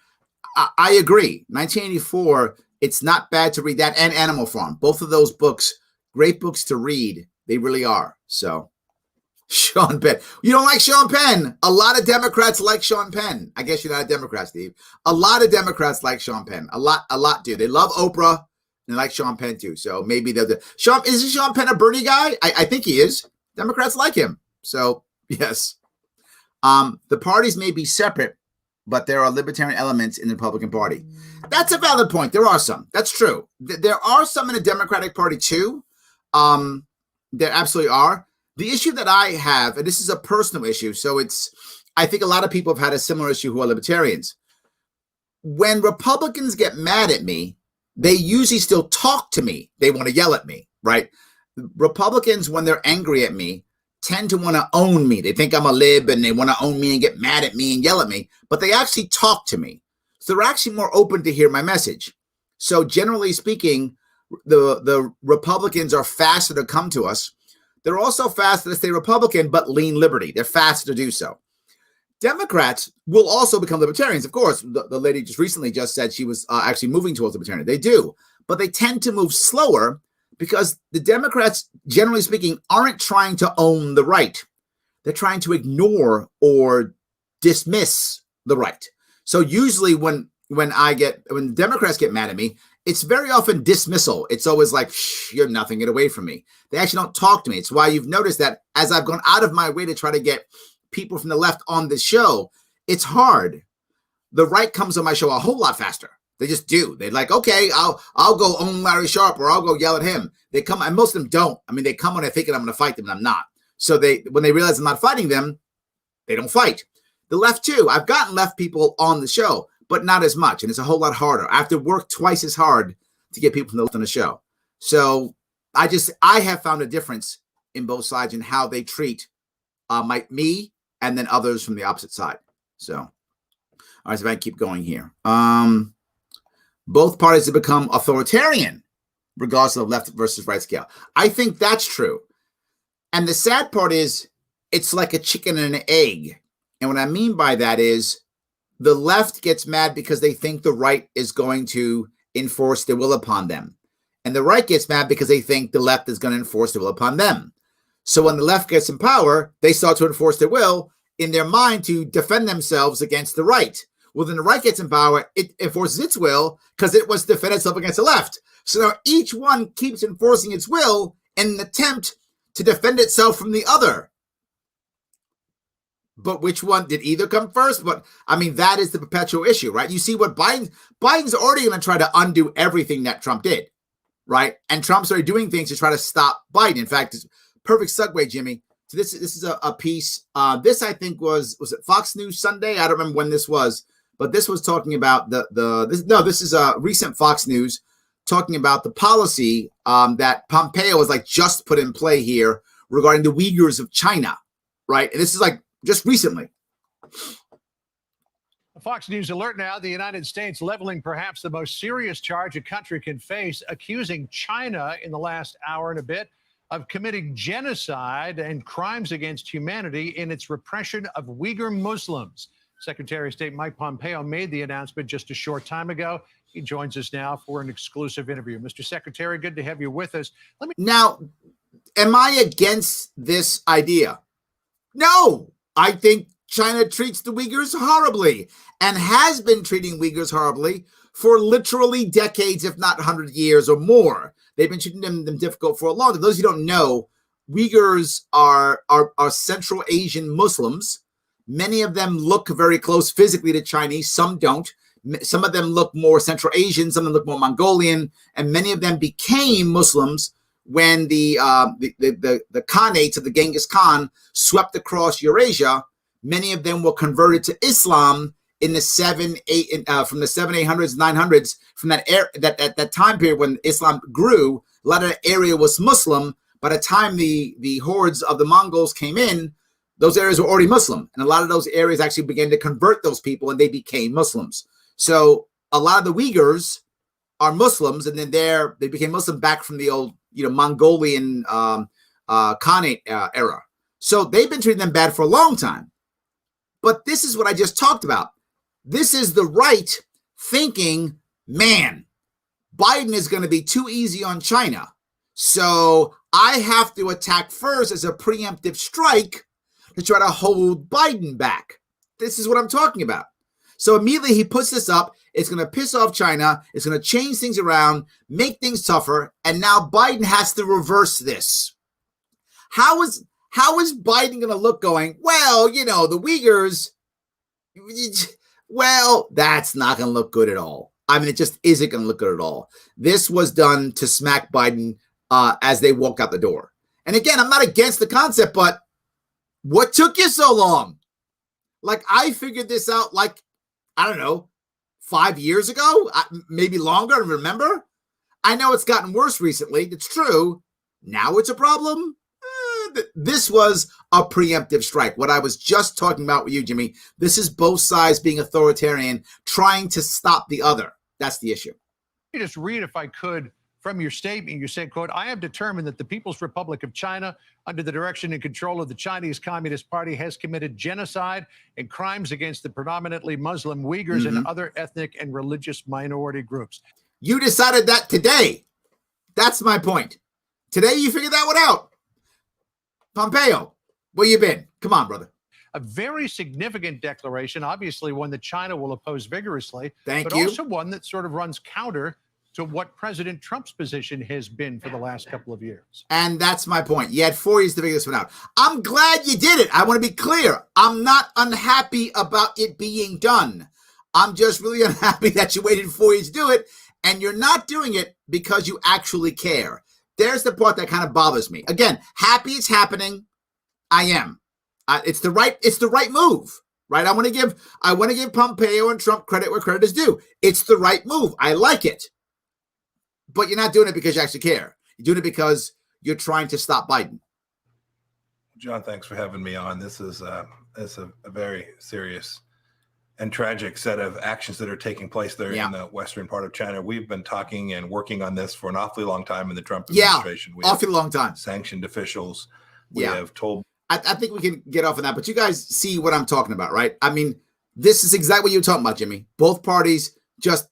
I agree. 1984, it's not bad to read that, and Animal Farm. Both of those books, great books to read. They really are. So, Sean Penn. You don't like Sean Penn? A lot of Democrats like Sean Penn. I guess you're not a Democrat, Steve. A lot of Democrats like Sean Penn. A lot do. They love Oprah. And they like Sean Penn too. So maybe isn't Sean Penn a Bernie guy? I think he is. Democrats like him. So yes. The parties may be separate, but there are libertarian elements in the Republican Party. That's a valid point. There are some. That's true. There are some in the Democratic Party too. There absolutely are. The issue that I have, and this is a personal issue, so I think a lot of people have had a similar issue who are libertarians. When Republicans get mad at me, they usually still talk to me. They want to yell at me, right? Republicans, when they're angry at me, tend to want to own me. They think I'm a lib and they want to own me and get mad at me and yell at me, but they actually talk to me. So they're actually more open to hear my message. So generally speaking, the Republicans are faster to come to us. They're also faster to stay Republican, but lean liberty. They're faster to do so. Democrats will also become libertarians. Of course, the lady just recently said she was actually moving towards libertarian. They do, but they tend to move slower because the Democrats, generally speaking, aren't trying to own the right. They're trying to ignore or dismiss the right. So usually when Democrats get mad at me, it's very often dismissal. It's always like, you're nothing, get away from me. They actually don't talk to me. It's why you've noticed that as I've gone out of my way to try to get people from the left on this show, it's hard. The right comes on my show a whole lot faster. They just do. They're like, okay, I'll go own Larry Sharpe or I'll go yell at him. They come, and most of them don't. I mean, they come when they're thinking I'm going to fight them, and I'm not. So when they realize I'm not fighting them, they don't fight. The left too. I've gotten left people on the show, but not as much, and it's a whole lot harder. I have to work twice as hard to get people from the left on the show. So I have found a difference in both sides in how they treat me and then others from the opposite side. So, all right, so if I keep going here. Both parties have become authoritarian, regardless of the left versus right scale. I think that's true. And the sad part is it's like a chicken and an egg. And what I mean by that is the left gets mad because they think the right is going to enforce their will upon them. And the right gets mad because they think the left is going to enforce their will upon them. So when the left gets in power, they start to enforce their will in their mind to defend themselves against the right. Well, then the right gets in power, it enforces its will because it wants to defend itself against the left. So now each one keeps enforcing its will in an attempt to defend itself from the other. But which one did either come first? But I mean, that is the perpetual issue, right? You see what Biden's already going to try to undo everything that Trump did, right? And Trump's already doing things to try to stop Biden. In fact, it's a perfect segue, Jimmy. So this is a piece. This I think was it Fox News Sunday? I don't remember when this was, but this was talking about this is a recent Fox News talking about the policy that Pompeo was just put in play here regarding the Uyghurs of China, right? And this is just recently. A Fox News alert now. The United States leveling perhaps the most serious charge a country can face, accusing China in the last hour and a bit of committing genocide and crimes against humanity in its repression of Uyghur Muslims. Secretary of State Mike Pompeo made the announcement just a short time ago. He joins us now for an exclusive interview. Mr. Secretary, good to have you with us. Now, am I against this idea? No, I think China treats the Uyghurs horribly and has been treating Uyghurs horribly for literally decades, if not 100 years or more. They've been treating them difficult for a long time. Those who don't know, Uyghurs are Central Asian Muslims. Many of them look very close physically to Chinese. Some don't. Some of them look more Central Asian. Some of them look more Mongolian. And many of them became Muslims when the Khanates of the Genghis Khan swept across Eurasia. Many of them were converted to Islam in the 800s, 900s, from that time period when Islam grew. A lot of the area was Muslim. By the time the hordes of the Mongols came in, those areas were already Muslim. And a lot of those areas actually began to convert those people, and they became Muslims. So a lot of the Uyghurs are Muslims, and then they became Muslim back from the old, Mongolian Khanate era. So they've been treating them bad for a long time. But this is what I just talked about. This is the right thinking, man, Biden is going to be too easy on China. So I have to attack first as a preemptive strike to try to hold Biden back. This is what I'm talking about. So immediately he puts this up. It's going to piss off China. It's going to change things around, make things tougher. And now Biden has to reverse this. How is Biden going to look going, well, the Uyghurs, well, that's not going to look good at all. I mean, it just isn't going to look good at all. This was done to smack Biden as they walk out the door. And again, I'm not against the concept, but what took you so long? Like, I figured this out, I don't know, 5 years ago, maybe longer. I don't remember. I know it's gotten worse recently. It's true. Now it's a problem. This was a preemptive strike. What I was just talking about with you, Jimmy, this is both sides being authoritarian, trying to stop the other. That's the issue. Let me just read, if I could, from your statement. You said, quote, I have determined that the People's Republic of China, under the direction and control of the Chinese Communist Party, has committed genocide and crimes against the predominantly Muslim Uyghurs and other ethnic and religious minority groups. You decided that today. That's my point. Today you figured that one out. Pompeo, where you been? Come on, brother. A very significant declaration, obviously one that China will oppose vigorously, but also one that sort of runs counter to what President Trump's position has been for the last couple of years. And that's my point. You had 4 years to figure this one out. I'm glad you did it. I want to be clear. I'm not unhappy about it being done. I'm just really unhappy that you waited 4 years to do it, and you're not doing it because you actually care. There's the part that kind of bothers me. Again, happy it's happening. I am. It's the right move, right? I want to give Pompeo and Trump credit where credit is due. It's the right move. I like it. But you're not doing it because you actually care. You're doing it because you're trying to stop Biden. John, thanks for having me on. This is a very serious and tragic set of actions that are taking place there in the western part of China. We've been talking and working on this for an awfully long time in the Trump administration. Awfully long time. Sanctioned officials. We have told. I think we can get off on that, but you guys see what I'm talking about, right? I mean, this is exactly what you're talking about, Jimmy. Both parties just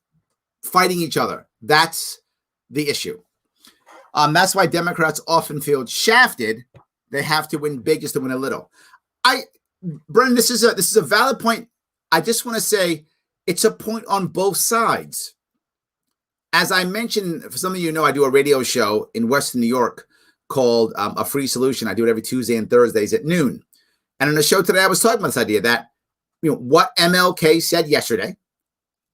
fighting each other. That's the issue. That's why Democrats often feel shafted. They have to win big just to win a little. Brennan, this is a valid point. I just want to say it's a point on both sides. As I mentioned, for some of you know, I do a radio show in Western New York called A Free Solution. I do it every Tuesday and Thursdays at noon. And on the show today, I was talking about this idea that, what MLK said yesterday,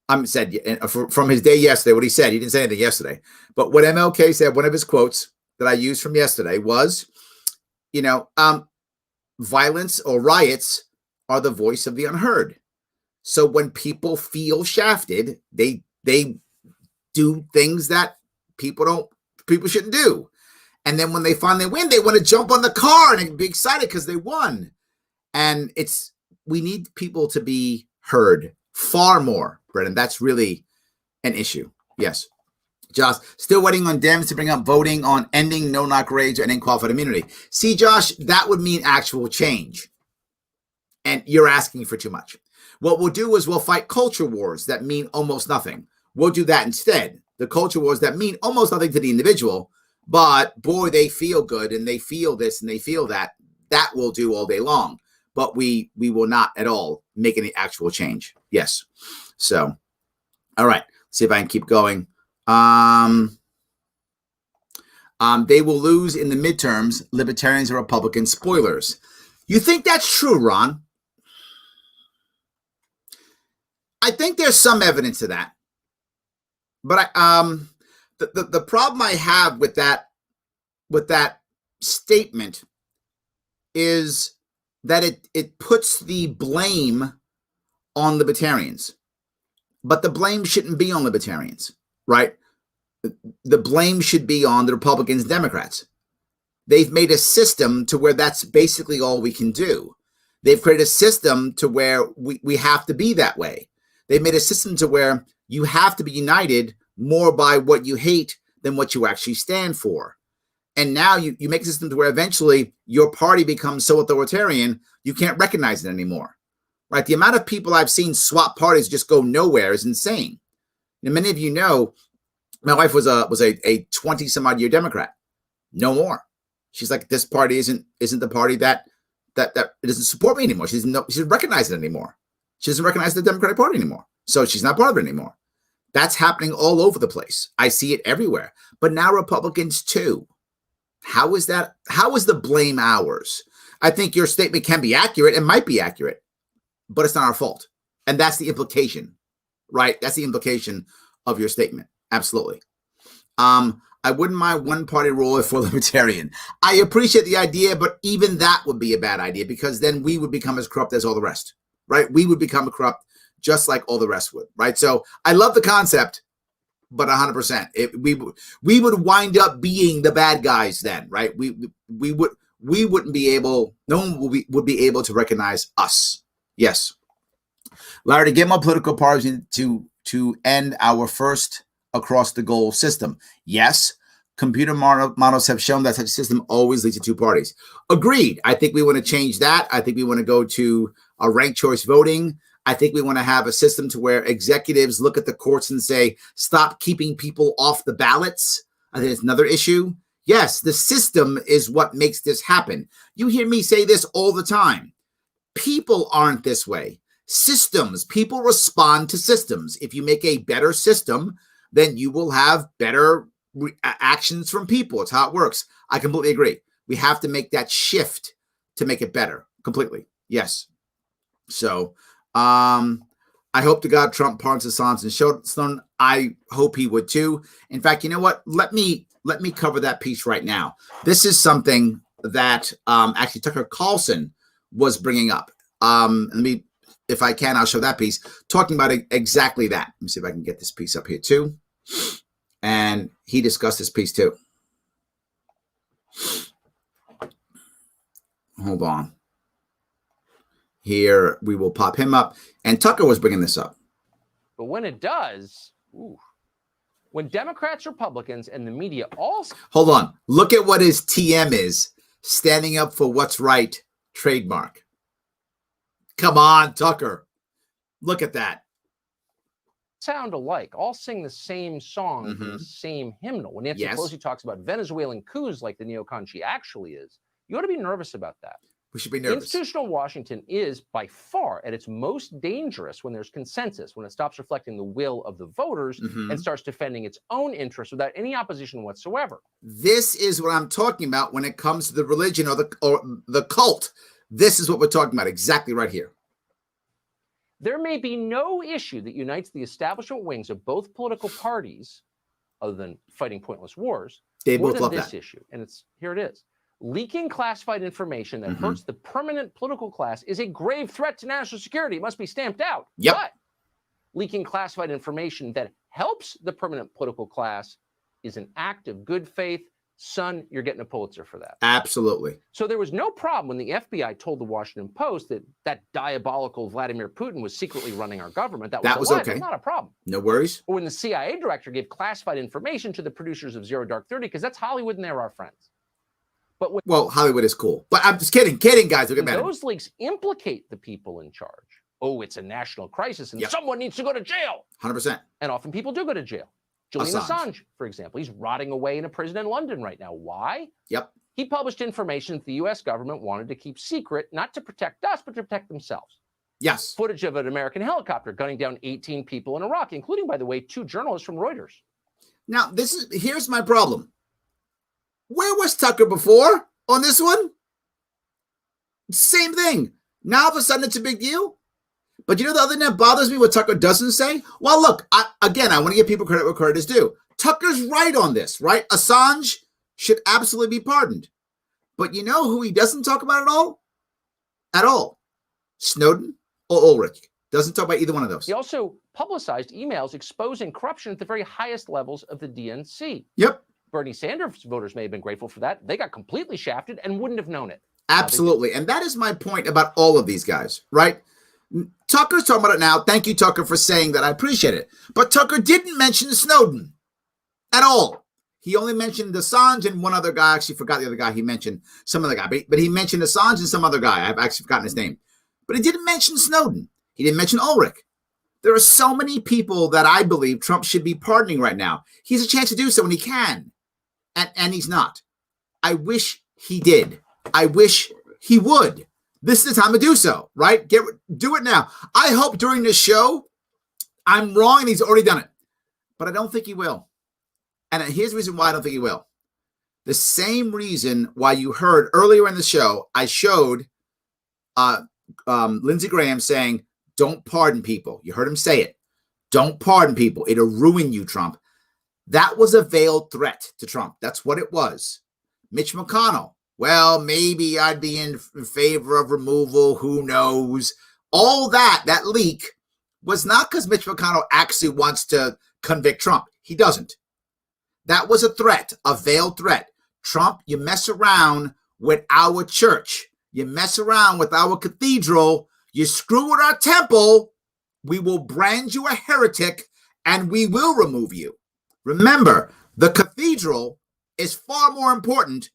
from his day yesterday, what he said, he didn't say anything yesterday, but what MLK said, one of his quotes that I used from yesterday was, violence or riots are the voice of the unheard. So when people feel shafted, they do things that people shouldn't do. And then when they finally win, they want to jump on the car and be excited because they won. And we need people to be heard far more, Brennan. That's really an issue. Yes. Josh, still waiting on Dems to bring up voting on ending no-knock raids and unqualified immunity. See, Josh, that would mean actual change. And you're asking for too much. What we'll do is we'll fight culture wars that mean almost nothing. We'll do that instead. The culture wars that mean almost nothing to the individual, But boy, they feel good and they feel this and they feel that. That will do all day long. But we will not at all make any actual change. Yes. So, all right. See if I can keep going. They will lose in the midterms, Libertarians and Republicans. Spoilers. You think that's true, Ron? I think there's some evidence of that. But the problem I have with that statement is that it puts the blame on libertarians. But the blame shouldn't be on libertarians, right? The blame should be on the Republicans and Democrats. They've made a system to where that's basically all we can do. They've created a system to where we have to be that way. They've made a system to where you have to be united more by what you hate than what you actually stand for. And now you make a system to where eventually your party becomes so authoritarian, you can't recognize it anymore, right? The amount of people I've seen swap parties just go nowhere is insane. And many of you know, my wife was a 20 some odd year Democrat. No more. She's like, this party isn't the party that doesn't support me anymore. She doesn't recognize it anymore. She doesn't recognize the Democratic Party anymore. So she's not part of it anymore. That's happening all over the place. I see it everywhere. But now Republicans too. How is that? How is the blame ours? I think your statement can be accurate. It might be accurate, but it's not our fault. And that's the implication, right? That's the implication of your statement. Absolutely. I wouldn't mind one party rule for libertarian. I appreciate the idea, but even that would be a bad idea because then we would become as corrupt as all the rest, right? We would become corrupt just like all the rest would, right? So I love the concept, but 100%. We would wind up being the bad guys then, right? We wouldn't be able, no one would be able to recognize us. Yes. Larry, to get more political parties to end our first across the goal system. Yes, computer models have shown that such a system always leads to two parties. Agreed. I think we want to change that. I think we want to go to a ranked choice voting. I think we want to have a system to where executives look at the courts and say, stop keeping people off the ballots. I think it's another issue. Yes, the system is what makes this happen. You hear me say this all the time. People aren't this way. Systems, people respond to systems. If you make a better system, then you will have better actions from people. It's how it works. I completely agree. We have to make that shift to make it better. Completely. Yes. So I hope to God Trump pardons Assange and Snowden. I hope he would too. In fact, you know what? Let me cover that piece right now. This is something that actually Tucker Carlson was bringing up. If I can, I'll show that piece talking about exactly that. Let me see if I can get this piece up here too. And he discussed this piece too. Hold on. Here, we will pop him up. And Tucker was bringing this up. But when it does, when Democrats, Republicans, and the media all... Hold on. Look at what his TM is. Standing up for what's right, trademark. Come on, Tucker. Look at that. Sound alike, all sing the same song from the same hymnal. When Nancy Pelosi talks about Venezuelan coups like the neocon she actually is, you ought to be nervous about that. We should be nervous. Institutional Washington is by far at its most dangerous when there's consensus, when it stops reflecting the will of the voters and starts defending its own interests without any opposition whatsoever. This is what I'm talking about when it comes to the religion or the cult. This is what we're talking about exactly right here. There may be no issue that unites the establishment wings of both political parties, other than fighting pointless wars, They more both than love this that. issue. And here it is. Leaking classified information that hurts the permanent political class is a grave threat to national security. It must be stamped out. Yep. But leaking classified information that helps the permanent political class is an act of good faith. Son, you're getting a Pulitzer for that. Absolutely. So there was no problem when the FBI told the Washington Post that diabolical Vladimir Putin was secretly running our government. That was okay. Not a problem. No worries. Or when the CIA director gave classified information to the producers of Zero Dark 30, because that's Hollywood and they're our friends. But when Hollywood is cool. But I'm just kidding. Kidding, guys. Look at that. those leaks implicate the people in charge. Oh, it's a national crisis and someone needs to go to jail. 100%. And often people do go to jail. Julian Assange, for example, he's rotting away in a prison in London right now. Why? Yep. He published information that the U.S. government wanted to keep secret, not to protect us, but to protect themselves. Yes. Footage of an American helicopter gunning down 18 people in Iraq, including, by the way, 2 journalists from Reuters. Now, here's my problem. Where was Tucker before on this one? Same thing. Now, all of a sudden, it's a big deal. But you know the other thing that bothers me, what Tucker doesn't say? Well, look, I want to give people credit where credit is due. Tucker's right on this, right? Assange should absolutely be pardoned. But you know who he doesn't talk about at all? At all. Snowden or Ulrich. Doesn't talk about either one of those. He also publicized emails exposing corruption at the very highest levels of the DNC. Yep. Bernie Sanders voters may have been grateful for that. They got completely shafted and wouldn't have known it. Absolutely. And that is my point about all of these guys, right? Tucker's talking about it now. Thank you, Tucker, for saying that. I appreciate it. But Tucker didn't mention Snowden at all. He only mentioned Assange and one other guy. I actually forgot the other guy he mentioned. Some other guy. But he mentioned Assange and some other guy. I've actually forgotten his name. But he didn't mention Snowden. He didn't mention Ulrich. There are so many people that I believe Trump should be pardoning right now. He has a chance to do so when he can. And he's not. I wish he did. I wish he would. This is the time to do so, right? Do it now. I hope during this show I'm wrong and he's already done it. But I don't think he will. And here's the reason why I don't think he will. The same reason why you heard earlier in the show, I showed Lindsey Graham saying, don't pardon people. You heard him say it. Don't pardon people. It'll ruin you, Trump. That was a veiled threat to Trump. That's what it was. Mitch McConnell. Well, maybe I'd be in favor of removal. Who knows? All that leak was not because Mitch McConnell actually wants to convict Trump. He doesn't. That was a threat, a veiled threat. Trump, you mess around with our church. You mess around with our cathedral. You screw with our temple. We will brand you a heretic and we will remove you. Remember, the cathedral is far more important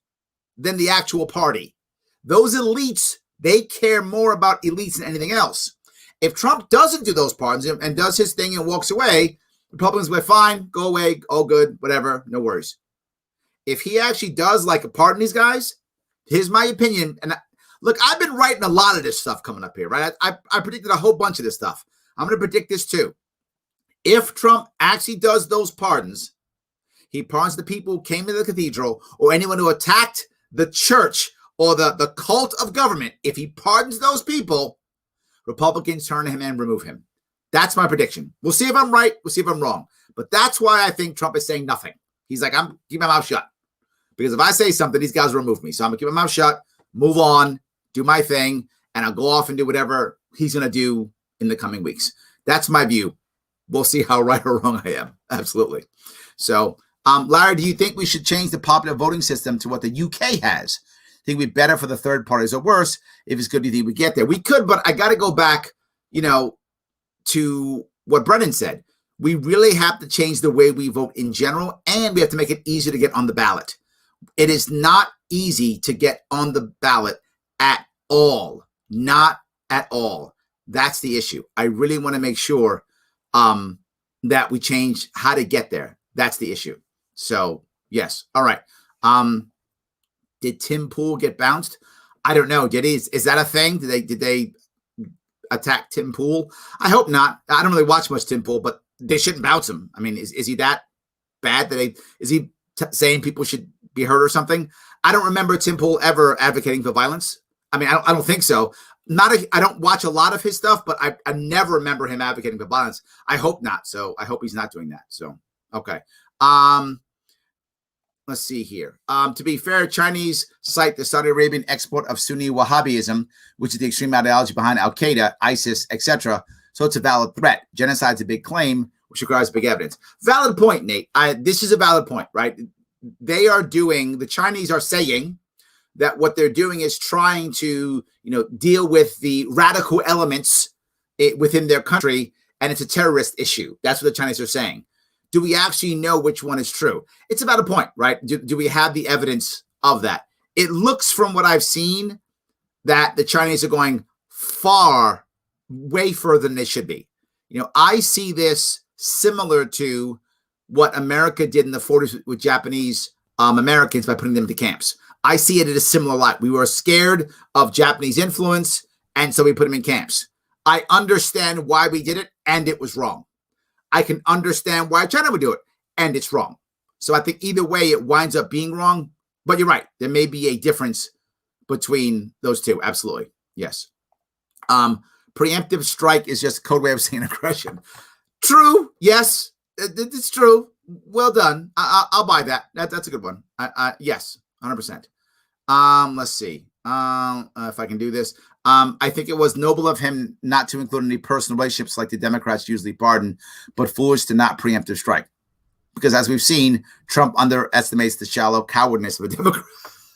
than the actual party. Those elites, they care more about elites than anything else. If Trump doesn't do those pardons and does his thing and walks away, Republicans will be fine, go away, all good, whatever, no worries. If he actually does pardon these guys, here's my opinion. And look, I've been writing a lot of this stuff coming up here, right? I predicted a whole bunch of this stuff. I'm going to predict this too. If Trump actually does those pardons, he pardons the people who came to the cathedral or anyone who attacked the church or the cult of government. If he pardons those people, Republicans turn to him and remove him. That's my prediction. We'll see if I'm right. We'll see if I'm wrong. But that's why I think Trump is saying nothing. He's like, I'm keeping my mouth shut. Because if I say something, these guys will remove me. So I'm going to keep my mouth shut, move on, do my thing, and I'll go off and do whatever he's going to do in the coming weeks. That's my view. We'll see how right or wrong I am. Absolutely. So, Larry, do you think we should change the popular voting system to what the UK has? Think we'd be better for the third parties or worse? If it's good, do you think we get there? We could, but I got to go back, to what Brennan said. We really have to change the way we vote in general, and we have to make it easier to get on the ballot. It is not easy to get on the ballot at all. Not at all. That's the issue. I really want to make sure that we change how to get there. That's the issue. So, yes. All right. Did Tim Pool get bounced? I don't know. Is that a thing? Did they attack Tim Pool? I hope not. I don't really watch much Tim Pool, but they shouldn't bounce him. I mean, is he that bad that is he saying people should be hurt or something? I don't remember Tim Pool ever advocating for violence. I mean, I don't think so. I don't watch a lot of his stuff, but I never remember him advocating for violence. I hope not. So I hope he's not doing that. So, okay. Let's see here. To be fair, Chinese cite the Saudi Arabian export of Sunni Wahhabism, which is the extreme ideology behind Al-Qaeda, ISIS, etc. So it's a valid threat. Genocide's a big claim, which requires big evidence. Valid point, Nate. This is a valid point, right? The Chinese are saying that what they're doing is trying to, deal with the radical elements within their country, and it's a terrorist issue. That's what the Chinese are saying. Do we actually know which one is true? It's about a point, right? Do we have the evidence of that? It looks from what I've seen that the Chinese are going way further than they should be. I see this similar to what America did in the 40s with Japanese Americans by putting them into camps. I see it in a similar light. We were scared of Japanese influence, and so we put them in camps. I understand why we did it, and it was wrong. I can understand why China would do it, and it's wrong. So I think either way, it winds up being wrong. But you're right. There may be a difference between those two. Absolutely. Yes. Preemptive strike is just a code way of saying aggression. True. Yes, it's true. Well done. I'll buy that. That's a good one. Yes, 100%. Let's see if I can do this. I think it was noble of him not to include any personal relationships like the Democrats usually pardon, but foolish to not preemptive strike. Because as we've seen, Trump underestimates the shallow cowardness of a Democrat.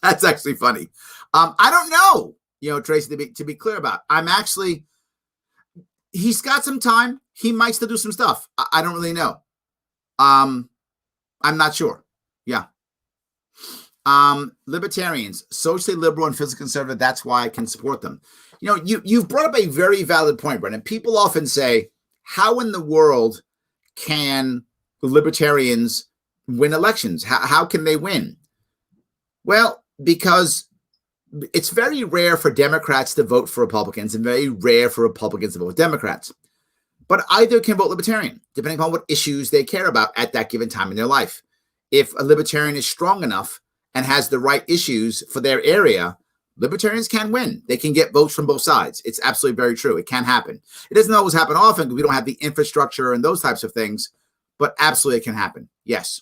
That's actually funny. I don't know, Tracy, to be clear about. He's got some time. He might still do some stuff. I don't really know. I'm not sure. Yeah. Libertarians, socially liberal and physically conservative. That's why I can support them. You've brought up a very valid point, Brendan. People often say, how in the world can the libertarians win elections? How can they win? Well, because it's very rare for Democrats to vote for Republicans and very rare for Republicans to vote with Democrats. But either can vote Libertarian, depending on what issues they care about at that given time in their life. If a Libertarian is strong enough and has the right issues for their area, Libertarians can win. They can get votes from both sides. It's absolutely very true. It can happen. It doesn't always happen often because we don't have the infrastructure and those types of things, but absolutely it can happen. Yes.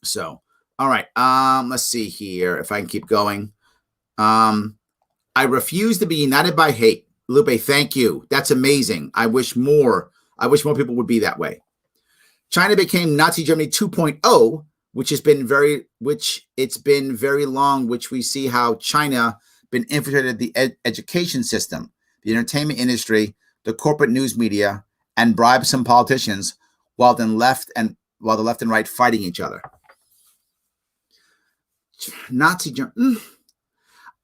So, all right. Let's see here if I can keep going. I refuse to be united by hate. Lupe, thank you. That's amazing. I wish more people would be that way. China became Nazi Germany 2.0, which it's been very long, which we see how China been infiltrated the education system, the entertainment industry, the corporate news media, and bribed some politicians while the left and right fighting each other. Nazi Germany.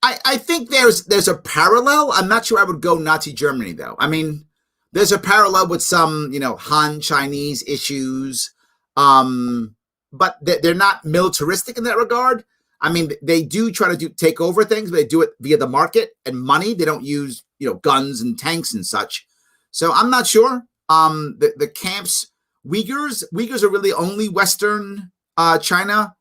I think there's a parallel. I'm not sure I would go Nazi Germany, though. I mean, there's a parallel with some, Han Chinese issues, but they're not militaristic in that regard. I mean, they do try to take over things, but they do it via the market and money. They don't use, guns and tanks and such. So I'm not sure. The camps, Uyghurs are really only Western China.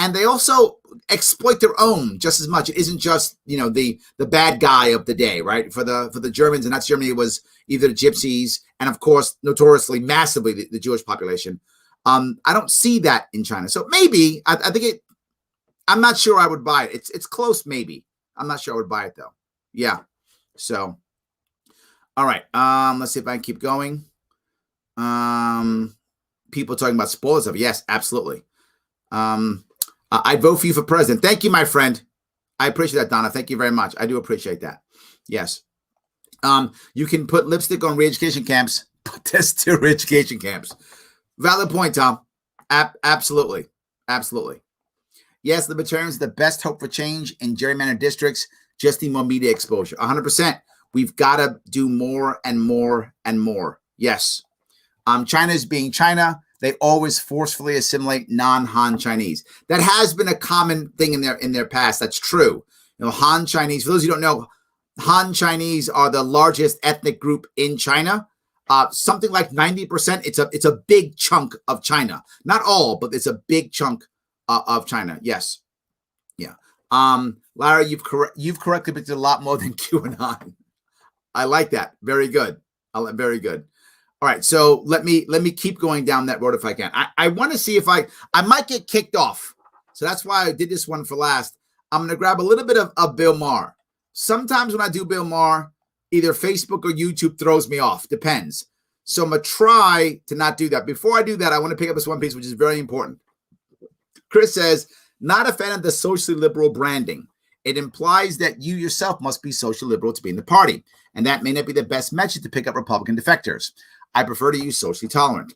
And they also exploit their own just as much. It isn't just, the bad guy of the day, right? For the Germans, and that's Germany, it was either the gypsies and, of course, notoriously, massively, the Jewish population. I don't see that in China. So maybe, I think I'm not sure I would buy it. It's close, maybe. I'm not sure I would buy it, though. Yeah. So, all right. Let's see if I can keep going. People talking about spoilers of it. Yes, absolutely. I'd vote for you for president. Thank you, my friend. I appreciate that, Donna. Thank you very much. I do appreciate that. Yes. You can put lipstick on re-education camps, but there's still re-education camps. Valid point, Tom. Absolutely. Absolutely. Yes, libertarians are the best hope for change in gerrymandered districts. Just need more media exposure. 100%. We've got to do more and more and more. Yes. China is being China. They always forcefully assimilate non-Han Chinese. That has been a common thing in their past. That's true. Han Chinese, for those who don't know, Han Chinese are the largest ethnic group in China. Something like 90%. It's a big chunk of China. Not all, but it's a big chunk of China. Yes. Yeah. Larry, you've correctly predicted a lot more than QAnon. I like that. Very good. Very good. All right, so let me keep going down that road if I can. I want to see if I might get kicked off. So that's why I did this one for last. I'm going to grab a little bit of Bill Maher. Sometimes when I do Bill Maher, either Facebook or YouTube throws me off. Depends. So I'm going to try to not do that. Before I do that, I want to pick up this one piece, which is very important. Chris says, not a fan of the socially liberal branding. It implies that you yourself must be socially liberal to be in the party. And that may not be the best message to pick up Republican defectors. I prefer to use socially tolerant.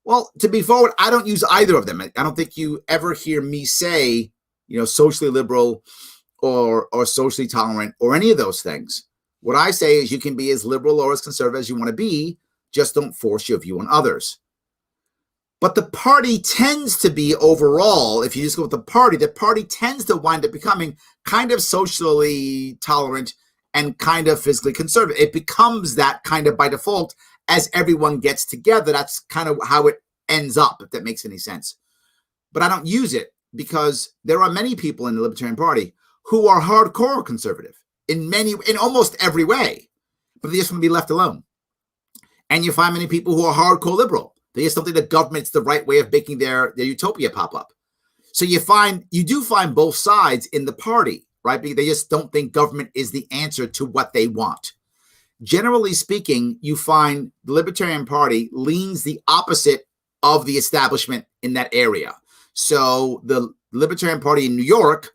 Well, to be forward, I don't use either of them. I don't think you ever hear me say, socially liberal or socially tolerant or any of those things. What I say is you can be as liberal or as conservative as you want to be. Just don't force your view on others. But the party tends to be overall, if you just go with the party tends to wind up becoming kind of socially tolerant and kind of physically conservative. It becomes that kind of by default as everyone gets together. That's kind of how it ends up, if that makes any sense. But I don't use it because there are many people in the Libertarian Party who are hardcore conservative in almost every way, but they just want to be left alone. And you find many people who are hardcore liberal. They just don't think the government's the right way of making their utopia pop up. So you do find both sides in the party, right? Because they just don't think government is the answer to what they want. Generally speaking, you find the Libertarian Party leans the opposite of the establishment in that area. So the Libertarian Party in New York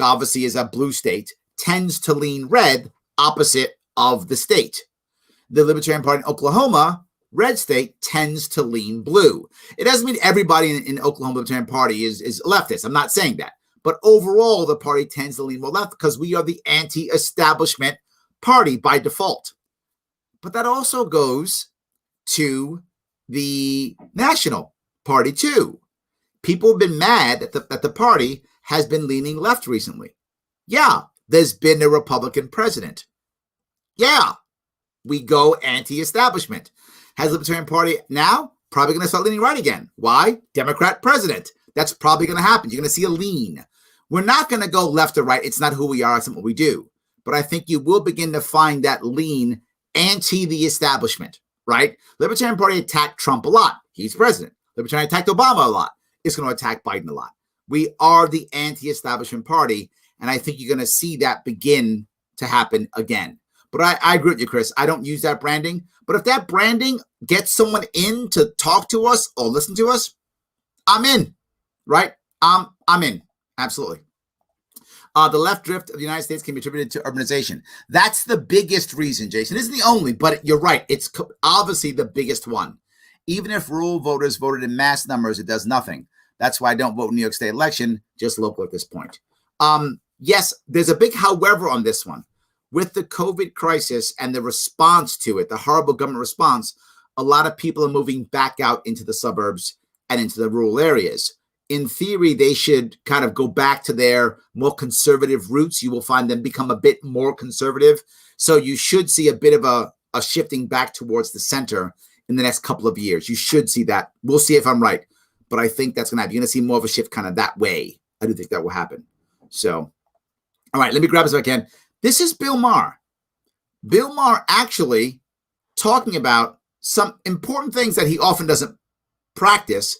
obviously is a blue state, tends to lean red, opposite of the state. The Libertarian Party in Oklahoma, red state, tends to lean blue. It doesn't mean everybody in Oklahoma Libertarian Party is leftist. I'm not saying that. But overall, the party tends to lean more left because we are the anti-establishment party by default. But that also goes to the National Party too. People have been mad that the party has been leaning left recently. Yeah, there's been a Republican president. Yeah, we go anti-establishment. Has the Libertarian Party now probably going to start leaning right again? Why? Democrat president. That's probably going to happen. You're going to see a lean. We're not going to go left or right. It's not who we are. It's not what we do. But I think you will begin to find that lean anti the establishment, right? Libertarian Party attacked Trump a lot. He's president. Libertarian attacked Obama a lot. It's going to attack Biden a lot. We are the anti-establishment party. And I think you're going to see that begin to happen again. But I agree with you, Chris. I don't use that branding. But if that branding gets someone in to talk to us or listen to us, I'm in, right? I'm in. Absolutely. The left drift of the United States can be attributed to urbanization. That's the biggest reason, Jason. It isn't the only, but you're right. It's obviously the biggest one. Even if rural voters voted in mass numbers, it does nothing. That's why I don't vote in New York State election, just local at this point. Yes, there's a big however on this one. With the COVID crisis and the response to it, the horrible government response, a lot of people are moving back out into the suburbs and into the rural areas. In theory, they should kind of go back to their more conservative roots. You will find them become a bit more conservative. So you should see a bit of a shifting back towards the center in the next couple of years. You should see that. We'll see if I'm right. But I think that's going to happen. You're going to see more of a shift kind of that way. I do think that will happen. So, all right, let me grab this if I can. This is Bill Maher. Bill Maher actually talking about some important things that he often doesn't practice,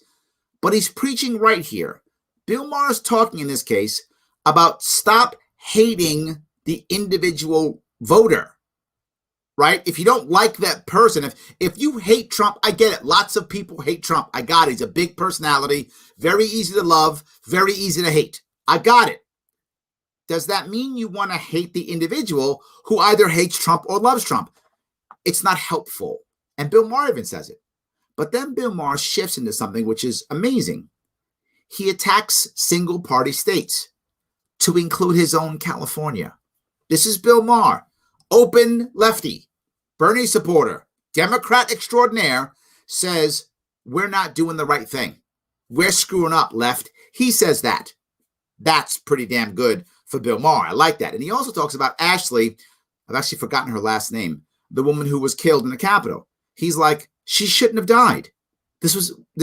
but he's preaching right here. Bill Maher is talking in this case about stop hating the individual voter, right? If you don't like that person, if you hate Trump, I get it. Lots of people hate Trump. I got it. He's a big personality, very easy to love, very easy to hate. I got it. Does that mean you want to hate the individual who either hates Trump or loves Trump? It's not helpful. And Bill Maher even says it. But then Bill Maher shifts into something which is amazing. He attacks single party states to include his own California. This is Bill Maher, open lefty, Bernie supporter, Democrat extraordinaire, says we're not doing the right thing. We're screwing up, left. He says that. That's pretty damn good for Bill Maher. I like that. And he also talks about Ashley. I've actually forgotten her last name, the woman who was killed in the Capitol. He's like, she shouldn't have died. This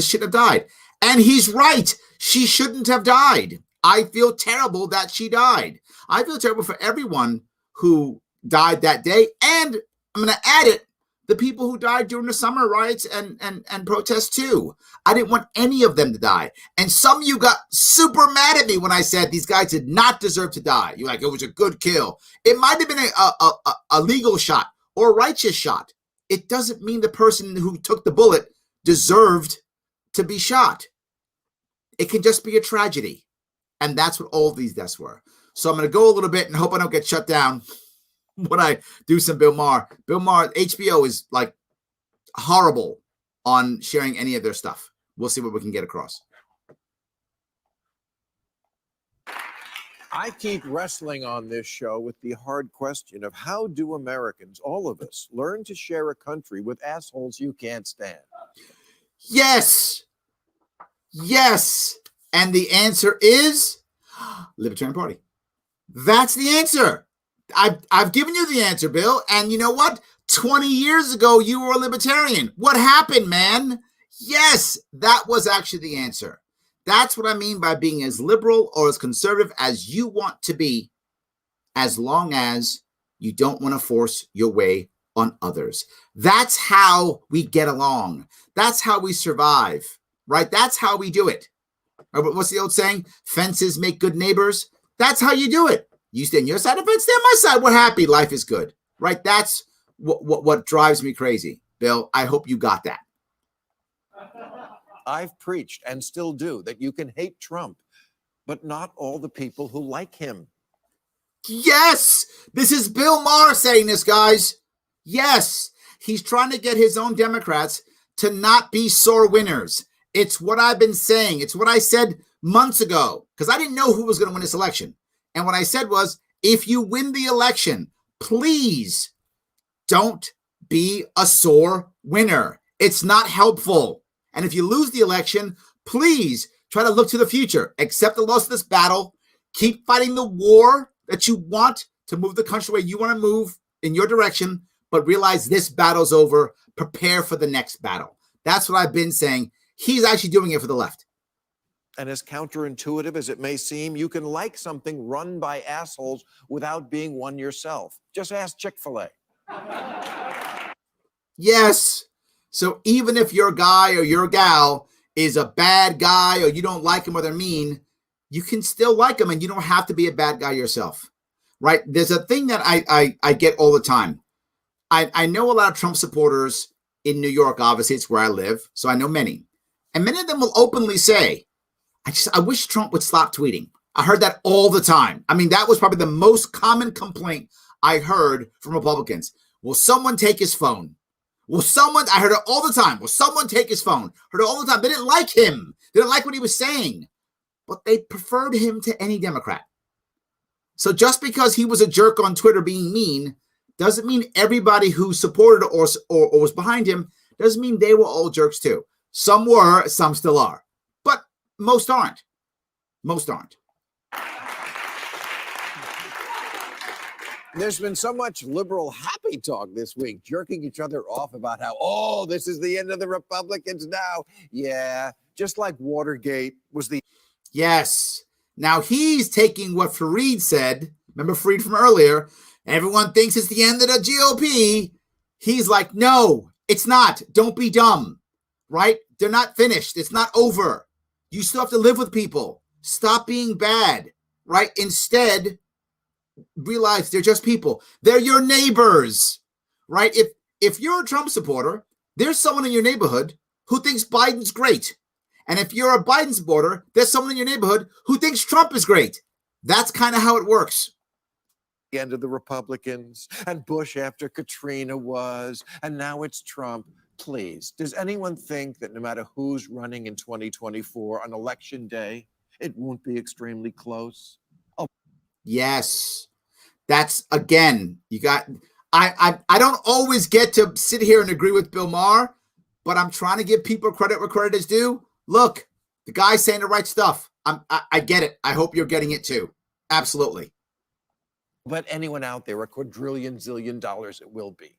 shouldn't have died. And he's right. She shouldn't have died. I feel terrible that she died. I feel terrible for everyone who died that day. And I'm going to add it, the people who died during the summer riots and protests too. I didn't want any of them to die. And some of you got super mad at me when I said these guys did not deserve to die. You're like, it was a good kill. It might have been a legal shot or a righteous shot. It doesn't mean the person who took the bullet deserved to be shot. It can just be a tragedy. And that's what all of these deaths were. So I'm going to go a little bit and hope I don't get shut down when I do some Bill Maher. Bill Maher, HBO is like horrible on sharing any of their stuff. We'll see what we can get across. I keep wrestling on this show with the hard question of how do Americans, all of us, learn to share a country with assholes you can't stand? Yes. Yes. And the answer is Libertarian Party. That's the answer. I've given you the answer, Bill. And you know what? 20 years ago, you were a libertarian. What happened, man? Yes, that was actually the answer. That's what I mean by being as liberal or as conservative as you want to be, as long as you don't want to force your way on others. That's how we get along. That's how we survive, right? That's how we do it. What's the old saying? Fences make good neighbors. That's how you do it. You stay on your side of the fence, stay on my side. We're happy. Life is good, right? That's what drives me crazy. Bill, I hope you got that. I've preached and still do that you can hate Trump, but not all the people who like him. Yes, this is Bill Maher saying this, guys. Yes, he's trying to get his own Democrats to not be sore winners. It's what I've been saying. It's what I said months ago, because I didn't know who was going to win this election. And what I said was, if you win the election, please don't be a sore winner. It's not helpful. And if you lose the election, please try to look to the future. Accept the loss of this battle. Keep fighting the war that you want to move the country where you want to move in your direction, but realize this battle's over. Prepare for the next battle. That's what I've been saying. He's actually doing it for the left. And as counterintuitive as it may seem, you can like something run by assholes without being one yourself. Just ask Chick-fil-A. Yes. So even if your guy or your gal is a bad guy or you don't like him or they're mean, you can still like them and you don't have to be a bad guy yourself, right? There's a thing that I get all the time. I know a lot of Trump supporters in New York. Obviously, it's where I live, so I know many. And many of them will openly say, I wish Trump would stop tweeting. I heard that all the time. I mean, that was probably the most common complaint I heard from Republicans. Will someone take his phone? I heard it all the time. Will someone take his phone? Heard it all the time. They didn't like him. They didn't like what he was saying. But they preferred him to any Democrat. So just because he was a jerk on Twitter being mean doesn't mean everybody who supported or was behind him doesn't mean they were all jerks too. Some were, some still are. But most aren't. Most aren't. There's been so much liberal happy talk this week, jerking each other off about how, oh, this is the end of the Republicans now. Yeah, just like Watergate was the... Yes. Now he's taking what Fareed said. Remember Fareed from earlier? Everyone thinks it's the end of the GOP. He's like, no, it's not. Don't be dumb, right? They're not finished. It's not over. You still have to live with people. Stop being bad, right? Instead, realize they're just people. They're your neighbors, right? If you're a Trump supporter, there's someone in your neighborhood who thinks Biden's great. And if you're a Biden supporter, there's someone in your neighborhood who thinks Trump is great. That's kind of how it works. The end of the Republicans, and Bush after Katrina was, and now it's Trump. Please, does anyone think that no matter who's running in 2024 on election day, it won't be extremely close? Oh. Yes. That's, again, you got, I don't always get to sit here and agree with Bill Maher, but I'm trying to give people credit where credit is due. Look, the guy's saying the right stuff. I get it. I hope you're getting it too. Absolutely. But anyone out there, a quadrillion zillion dollars it will be,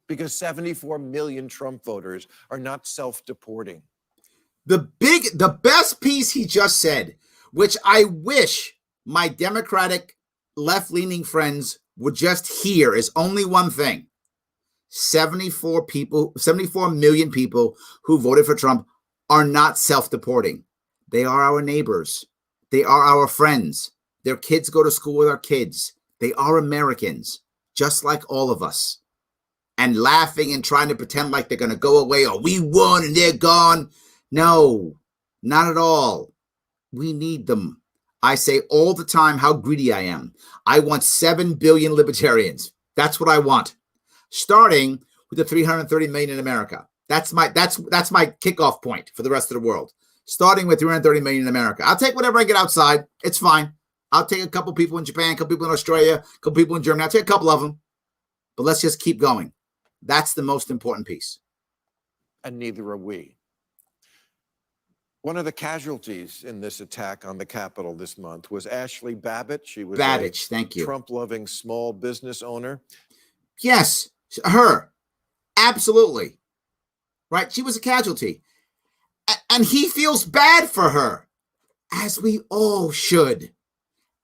because 74 million Trump voters are not self-deporting. The best piece he just said, which I wish my Democratic left-leaning friends would just hear, is only one thing. 74 million people who voted for Trump are not self-deporting. They are our neighbors. They are our friends. Their kids go to school with our kids. They are Americans, just like all of us. And laughing and trying to pretend like they're going to go away or we won and they're gone. No, not at all. We need them. I say all the time how greedy I am. I want 7 billion libertarians. That's what I want. Starting with the 330 million in America. That's my kickoff point for the rest of the world. Starting with 330 million in America. I'll take whatever I get outside. It's fine. I'll take a couple people in Japan, a couple people in Australia, a couple people in Germany. I'll take a couple of them. But let's just keep going. That's the most important piece. And neither are we. One of the casualties in this attack on the Capitol this month was Ashley Babbitt. She was thank you. Trump-loving small business owner. Yes, her. Absolutely. Right? She was a casualty. And he feels bad for her, as we all should.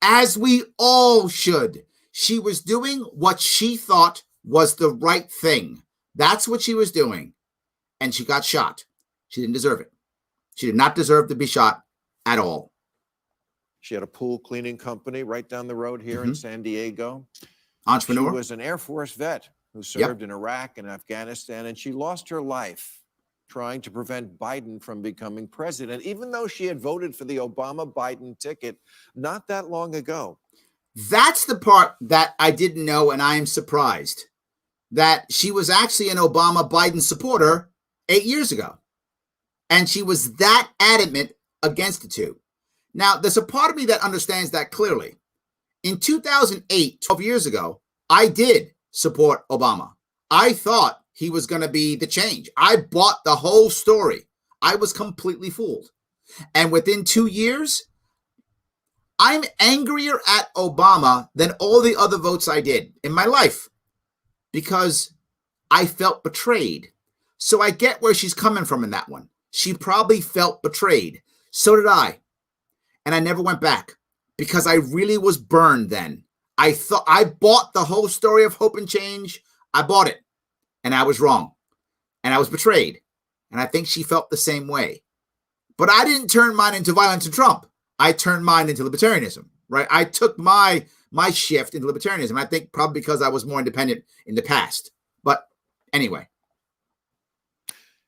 As we all should. She was doing what she thought was the right thing. That's what she was doing. And she got shot. She didn't deserve it. She did not deserve to be shot at all. She had a pool cleaning company right down the road here in San Diego. Entrepreneur. She was an Air Force vet who served in Iraq and Afghanistan, and she lost her life trying to prevent Biden from becoming president, even though she had voted for the Obama-Biden ticket not that long ago. That's the part that I didn't know, and I am surprised that she was actually an Obama-Biden supporter 8 years ago. And she was that adamant against the two. Now, there's a part of me that understands that clearly. In 2008, 12 years ago, I did support Obama. I thought he was going to be the change. I bought the whole story. I was completely fooled. And within 2 years, I'm angrier at Obama than all the other votes I did in my life because I felt betrayed. So I get where she's coming from in that one. She probably felt betrayed. So did I. And I never went back because I really was burned then. I thought I bought the whole story of hope and change. I bought it and I was wrong and I was betrayed. And I think she felt the same way. But I didn't turn mine into violence and Trump. I turned mine into libertarianism, right? I took my shift into libertarianism. I think probably because I was more independent in the past. But anyway.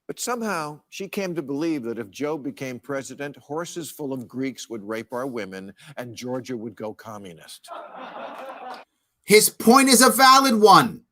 But somehow she came to believe that if Joe became president, horses full of Greeks would rape our women and Georgia would go communist. His point is a valid one,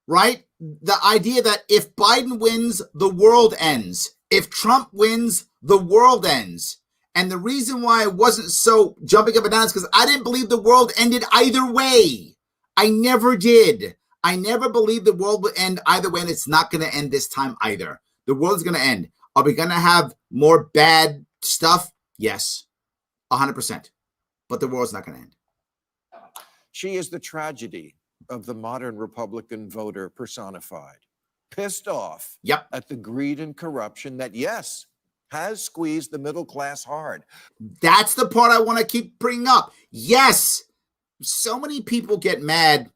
right? The idea that if Biden wins, the world ends. If Trump wins, the world ends. And the reason why I wasn't so jumping up and down is because I didn't believe the world ended either way. I never did. I never believed the world would end either way, and it's not going to end this time either. The world's going to end. Are we going to have more bad stuff? Yes, 100%. But the world's not going to end. She is the tragedy of the modern Republican voter personified. Pissed off at the greed and corruption that, yes, has squeezed the middle class hard. That's the part I want to keep bringing up. Yes, so many people get mad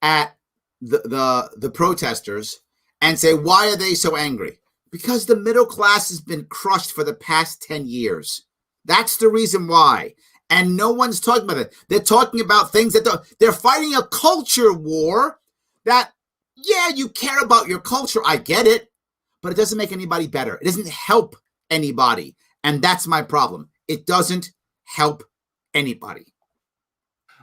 at the protesters and say, why are they so angry? Because the middle class has been crushed for the past 10 years. That's the reason why. And no one's talking about it. They're talking about things that they're fighting a culture war that, yeah, you care about your culture. I get it. But it doesn't make anybody better. It doesn't help anybody. And that's my problem. It doesn't help anybody.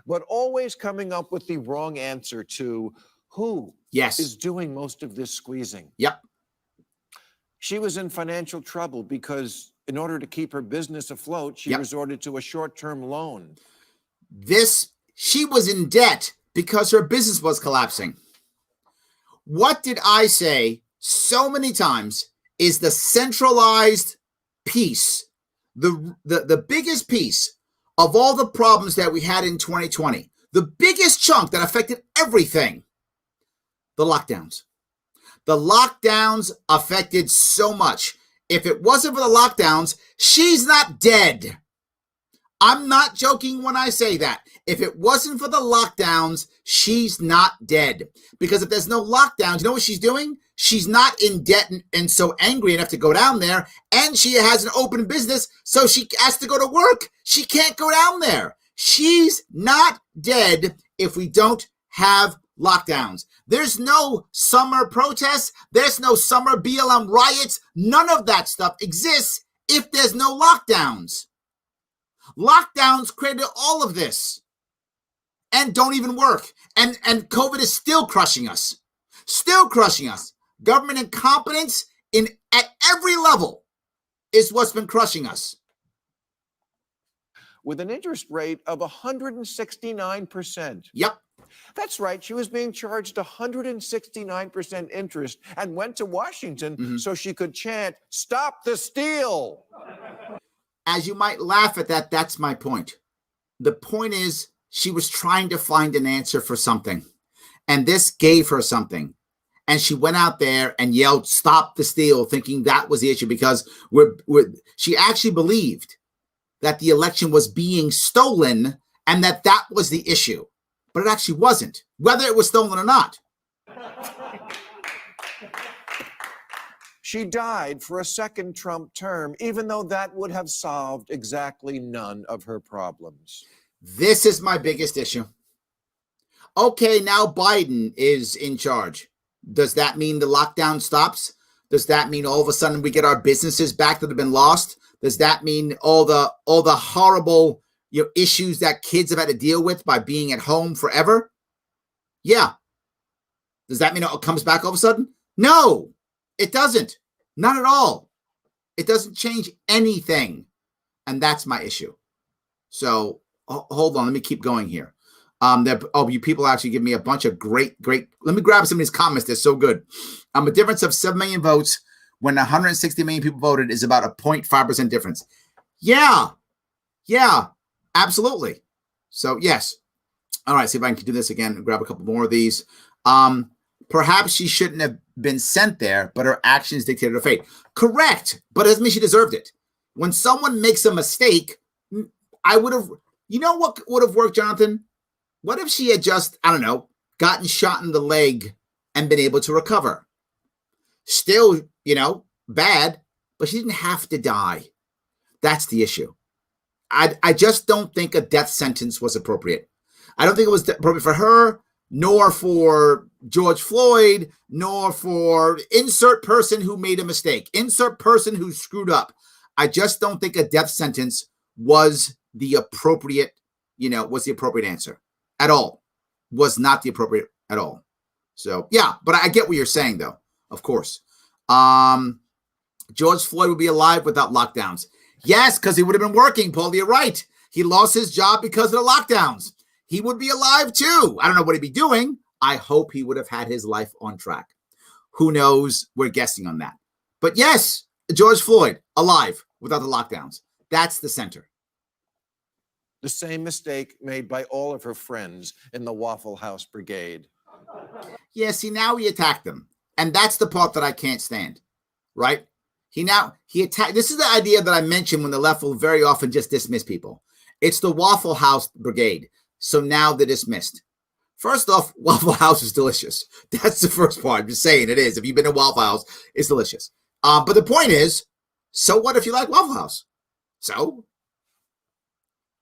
But always coming up with the wrong answer to who is doing most of this squeezing. Yep. She was in financial trouble because in order to keep her business afloat, she resorted to a short-term loan. She was in debt because her business was collapsing. What did I say so many times is the centralized piece, the biggest piece of all the problems that we had in 2020, the biggest chunk that affected everything, the lockdowns. The lockdowns affected so much. If it wasn't for the lockdowns, she's not dead. I'm not joking when I say that. If it wasn't for the lockdowns, she's not dead. Because if there's no lockdowns, you know what she's doing? She's not in debt and so angry enough to go down there. And she has an open business, so she has to go to work. She can't go down there. She's not dead if we don't have lockdowns. There's no summer protests. There's no summer BLM riots. None of that stuff exists if there's no lockdowns. Lockdowns created all of this and don't even work. And COVID is still crushing us. Still crushing us. Government incompetence at every level is what's been crushing us. With an interest rate of 169%. Yep. That's right. She was being charged 169% interest and went to Washington so she could chant, "Stop the steal." As you might laugh at that, that's my point. The point is she was trying to find an answer for something, and this gave her something. And she went out there and yelled, "Stop the steal," thinking that was the issue, because she actually believed that the election was being stolen and that was the issue. But it actually wasn't, whether it was stolen or not. She died for a second Trump term, even though that would have solved exactly none of her problems. This is my biggest issue. Okay, now Biden is in charge. Does that mean the lockdown stops? Does that mean all of a sudden we get our businesses back that have been lost? Does that mean all the horrible issues that kids have had to deal with by being at home forever? Yeah. Does that mean it comes back all of a sudden? No, it doesn't. Not at all. It doesn't change anything. And that's my issue. So hold on. Let me keep going here. You people actually give me a bunch of great. Let me grab some of these comments. They're so good. A difference of 7 million votes when 160 million people voted is about a 0.5% difference. Yeah, absolutely. So yes. All right. See if I can do this again and grab a couple more of these. Perhaps she shouldn't have been sent there, but her actions dictated her fate. Correct. But it doesn't mean she deserved it. When someone makes a mistake, I would have, what would have worked, Jonathan? What if she had just, I don't know, gotten shot in the leg and been able to recover? Still, bad, but she didn't have to die. That's the issue. I just don't think a death sentence was appropriate. I don't think it was appropriate for her, nor for George Floyd, nor for insert person who made a mistake, insert person who screwed up. I just don't think a death sentence was the appropriate answer. At all. Was not the appropriate at all. So yeah, but I get what you're saying though, of course. George Floyd would be alive without lockdowns. Yes, because he would have been working, Paul. You're right. He lost his job because of the lockdowns. He would be alive too. I don't know what he'd be doing. I hope he would have had his life on track. Who knows? We're guessing on that. But yes, George Floyd alive without the lockdowns. That's the center. The same mistake made by all of her friends in the Waffle House Brigade. Yeah, see, now he attacked them. And that's the part that I can't stand, right? He attacked. This is the idea that I mentioned when the left will very often just dismiss people. It's the Waffle House Brigade. So now they're dismissed. First off, Waffle House is delicious. That's the first part. I'm just saying it is. If you've been to Waffle House, it's delicious. But the point is, so what if you like Waffle House? So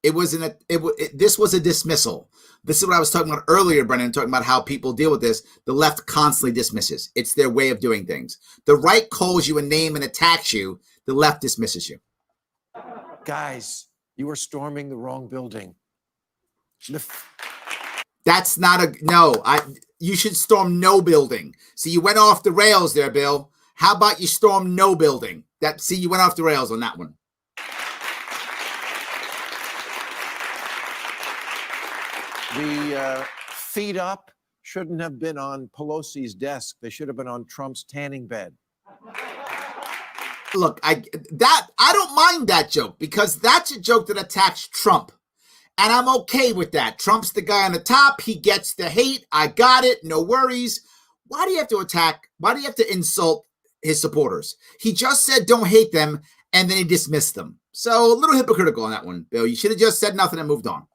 this was a dismissal. This is what I was talking about earlier, Brennan, talking about how people deal with this. The left constantly dismisses. It's their way of doing things. The right calls you a name and attacks you. The left dismisses you. Guys, you are storming the wrong building. That's not you should storm no building. See, you went off the rails there, Bill. How about you storm no building? You went off the rails on that one. The feet up shouldn't have been on Pelosi's desk. They should have been on Trump's tanning bed. Look, I don't mind that joke because that's a joke that attacks Trump. And I'm okay with that. Trump's the guy on the top. He gets the hate. I got it. No worries. Why do you have to attack? Why do you have to insult his supporters? He just said don't hate them, and then he dismissed them. So a little hypocritical on that one, Bill. You should have just said nothing and moved on.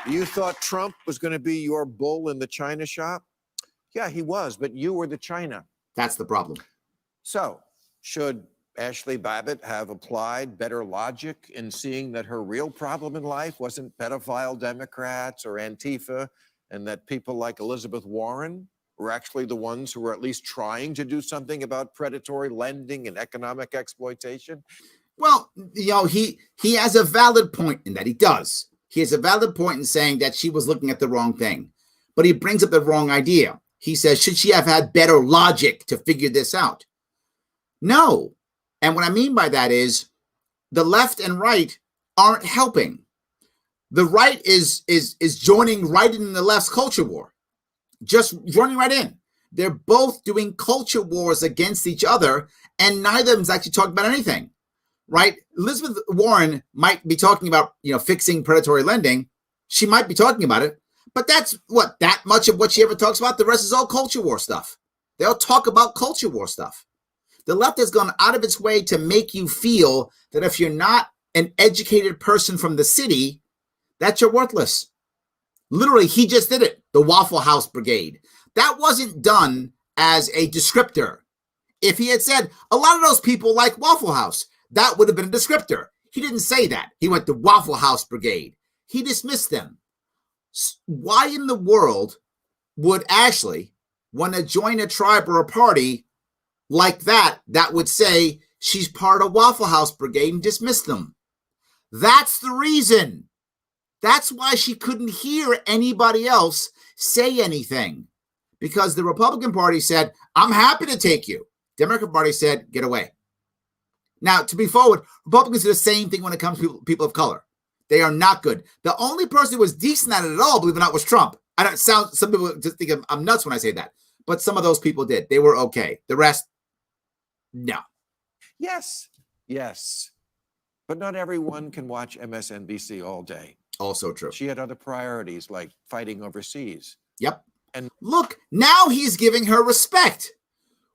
You thought Trump was going to be your bull in the china shop? Yeah, he was, but you were the china. That's the problem. So, should Ashley Babbitt have applied better logic in seeing that her real problem in life wasn't pedophile Democrats or Antifa, and that people like Elizabeth Warren were actually the ones who were at least trying to do something about predatory lending and economic exploitation? Well, he has a valid point in that. He does. He has a valid point in saying that she was looking at the wrong thing. But he brings up the wrong idea. He says, should she have had better logic to figure this out? No. And what I mean by that is the left and right aren't helping. The right is joining right in the left's culture war, just running right in. They're both doing culture wars against each other, and neither of them's actually talking about anything, right? Elizabeth Warren might be talking about, fixing predatory lending. She might be talking about it, but that's that much of what she ever talks about. The rest is all culture war stuff. They'll talk about culture war stuff. The left has gone out of its way to make you feel that if you're not an educated person from the city, that you're worthless. Literally, he just did it. The Waffle House Brigade. That wasn't done as a descriptor. If he had said, a lot of those people like Waffle House, that would have been a descriptor. He didn't say that. He went to Waffle House Brigade. He dismissed them. Why in the world would Ashley want to join a tribe or a party like that would say she's part of Waffle House Brigade and dismiss them? That's the reason. That's why she couldn't hear anybody else say anything, because the Republican Party said, I'm happy to take you. Democratic Party said, get away. Now, to be forward, Republicans do the same thing when it comes to people of color. They are not good. The only person who was decent at it at all, believe it or not, was Trump. I don't sound, some people just think I'm nuts when I say that, but some of those people did. They were okay. The rest, no. Yes. But not everyone can watch MSNBC all day. Also true. She had other priorities like fighting overseas. Yep. And look, now he's giving her respect,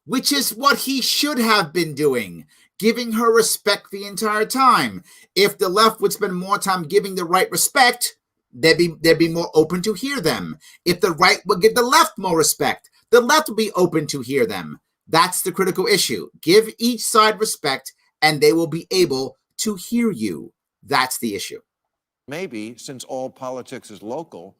which is what he should have been doing, giving her respect the entire time. If the left would spend more time giving the right respect, they'd be more open to hear them. If the right would give the left more respect, the left would be open to hear them. That's the critical issue. Give each side respect, and they will be able to hear you. That's the issue. maybe since all politics is local,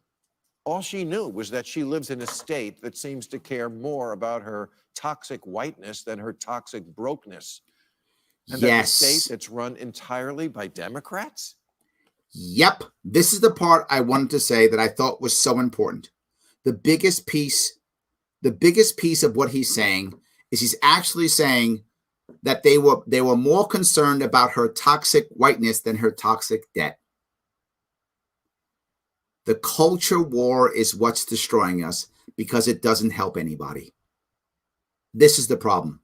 all she knew was that she lives in a state that seems to care more about her toxic whiteness than her toxic brokenness. And yes. that the state that's run entirely by Democrats? Yep. This is the part I wanted to say that I thought was so important. The biggest piece of what he's saying is he's actually saying that they were more concerned about her toxic whiteness than her toxic debt. The culture war is what's destroying us because it doesn't help anybody. This is the problem.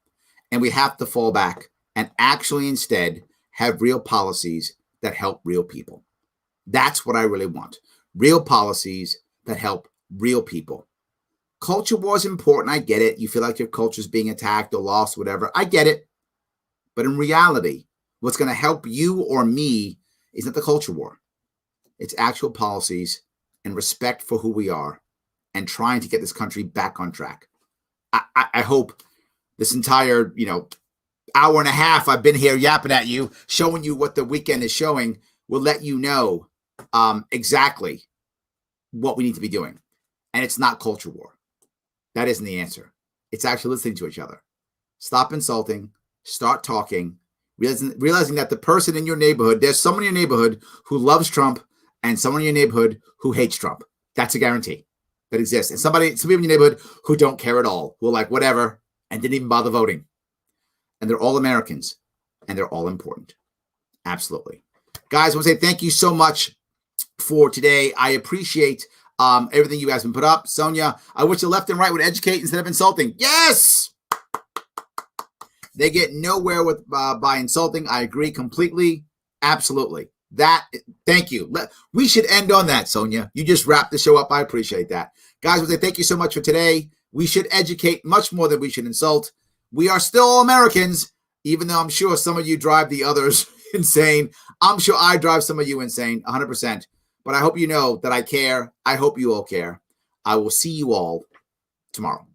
And we have to fall back and actually instead have real policies that help real people. That's what I really want. Real policies that help real people. Culture war is important. I get it. You feel like your culture is being attacked or lost, whatever. I get it. But in reality, what's going to help you or me is not the culture war. It's actual policies and respect for who we are and trying to get this country back on track. I hope this entire, hour and a half I've been here yapping at you, showing you what the weekend is showing, will let you know exactly what we need to be doing. And it's not culture war. That isn't the answer. It's actually listening to each other. Stop insulting. Start talking. Realizing that the person in your neighborhood, there's someone in your neighborhood who loves Trump and someone in your neighborhood who hates Trump. That's a guarantee that exists. And some people in your neighborhood who don't care at all, who are like, whatever, and didn't even bother voting. And they're all Americans, and they're all important. Absolutely. Guys, I want to say thank you so much for today. I appreciate everything you guys have put up. Sonia, I wish the left and right would educate instead of insulting. Yes! They get nowhere with by insulting. I agree completely. Absolutely. Thank you. We should end on that, Sonia. You just wrapped the show up. I appreciate that. Guys, I want to say thank you so much for today. We should educate much more than we should insult. We are still all Americans, even though I'm sure some of you drive the others insane. I'm sure I drive some of you insane, 100%. But I hope you know that I care. I hope you all care. I will see you all tomorrow.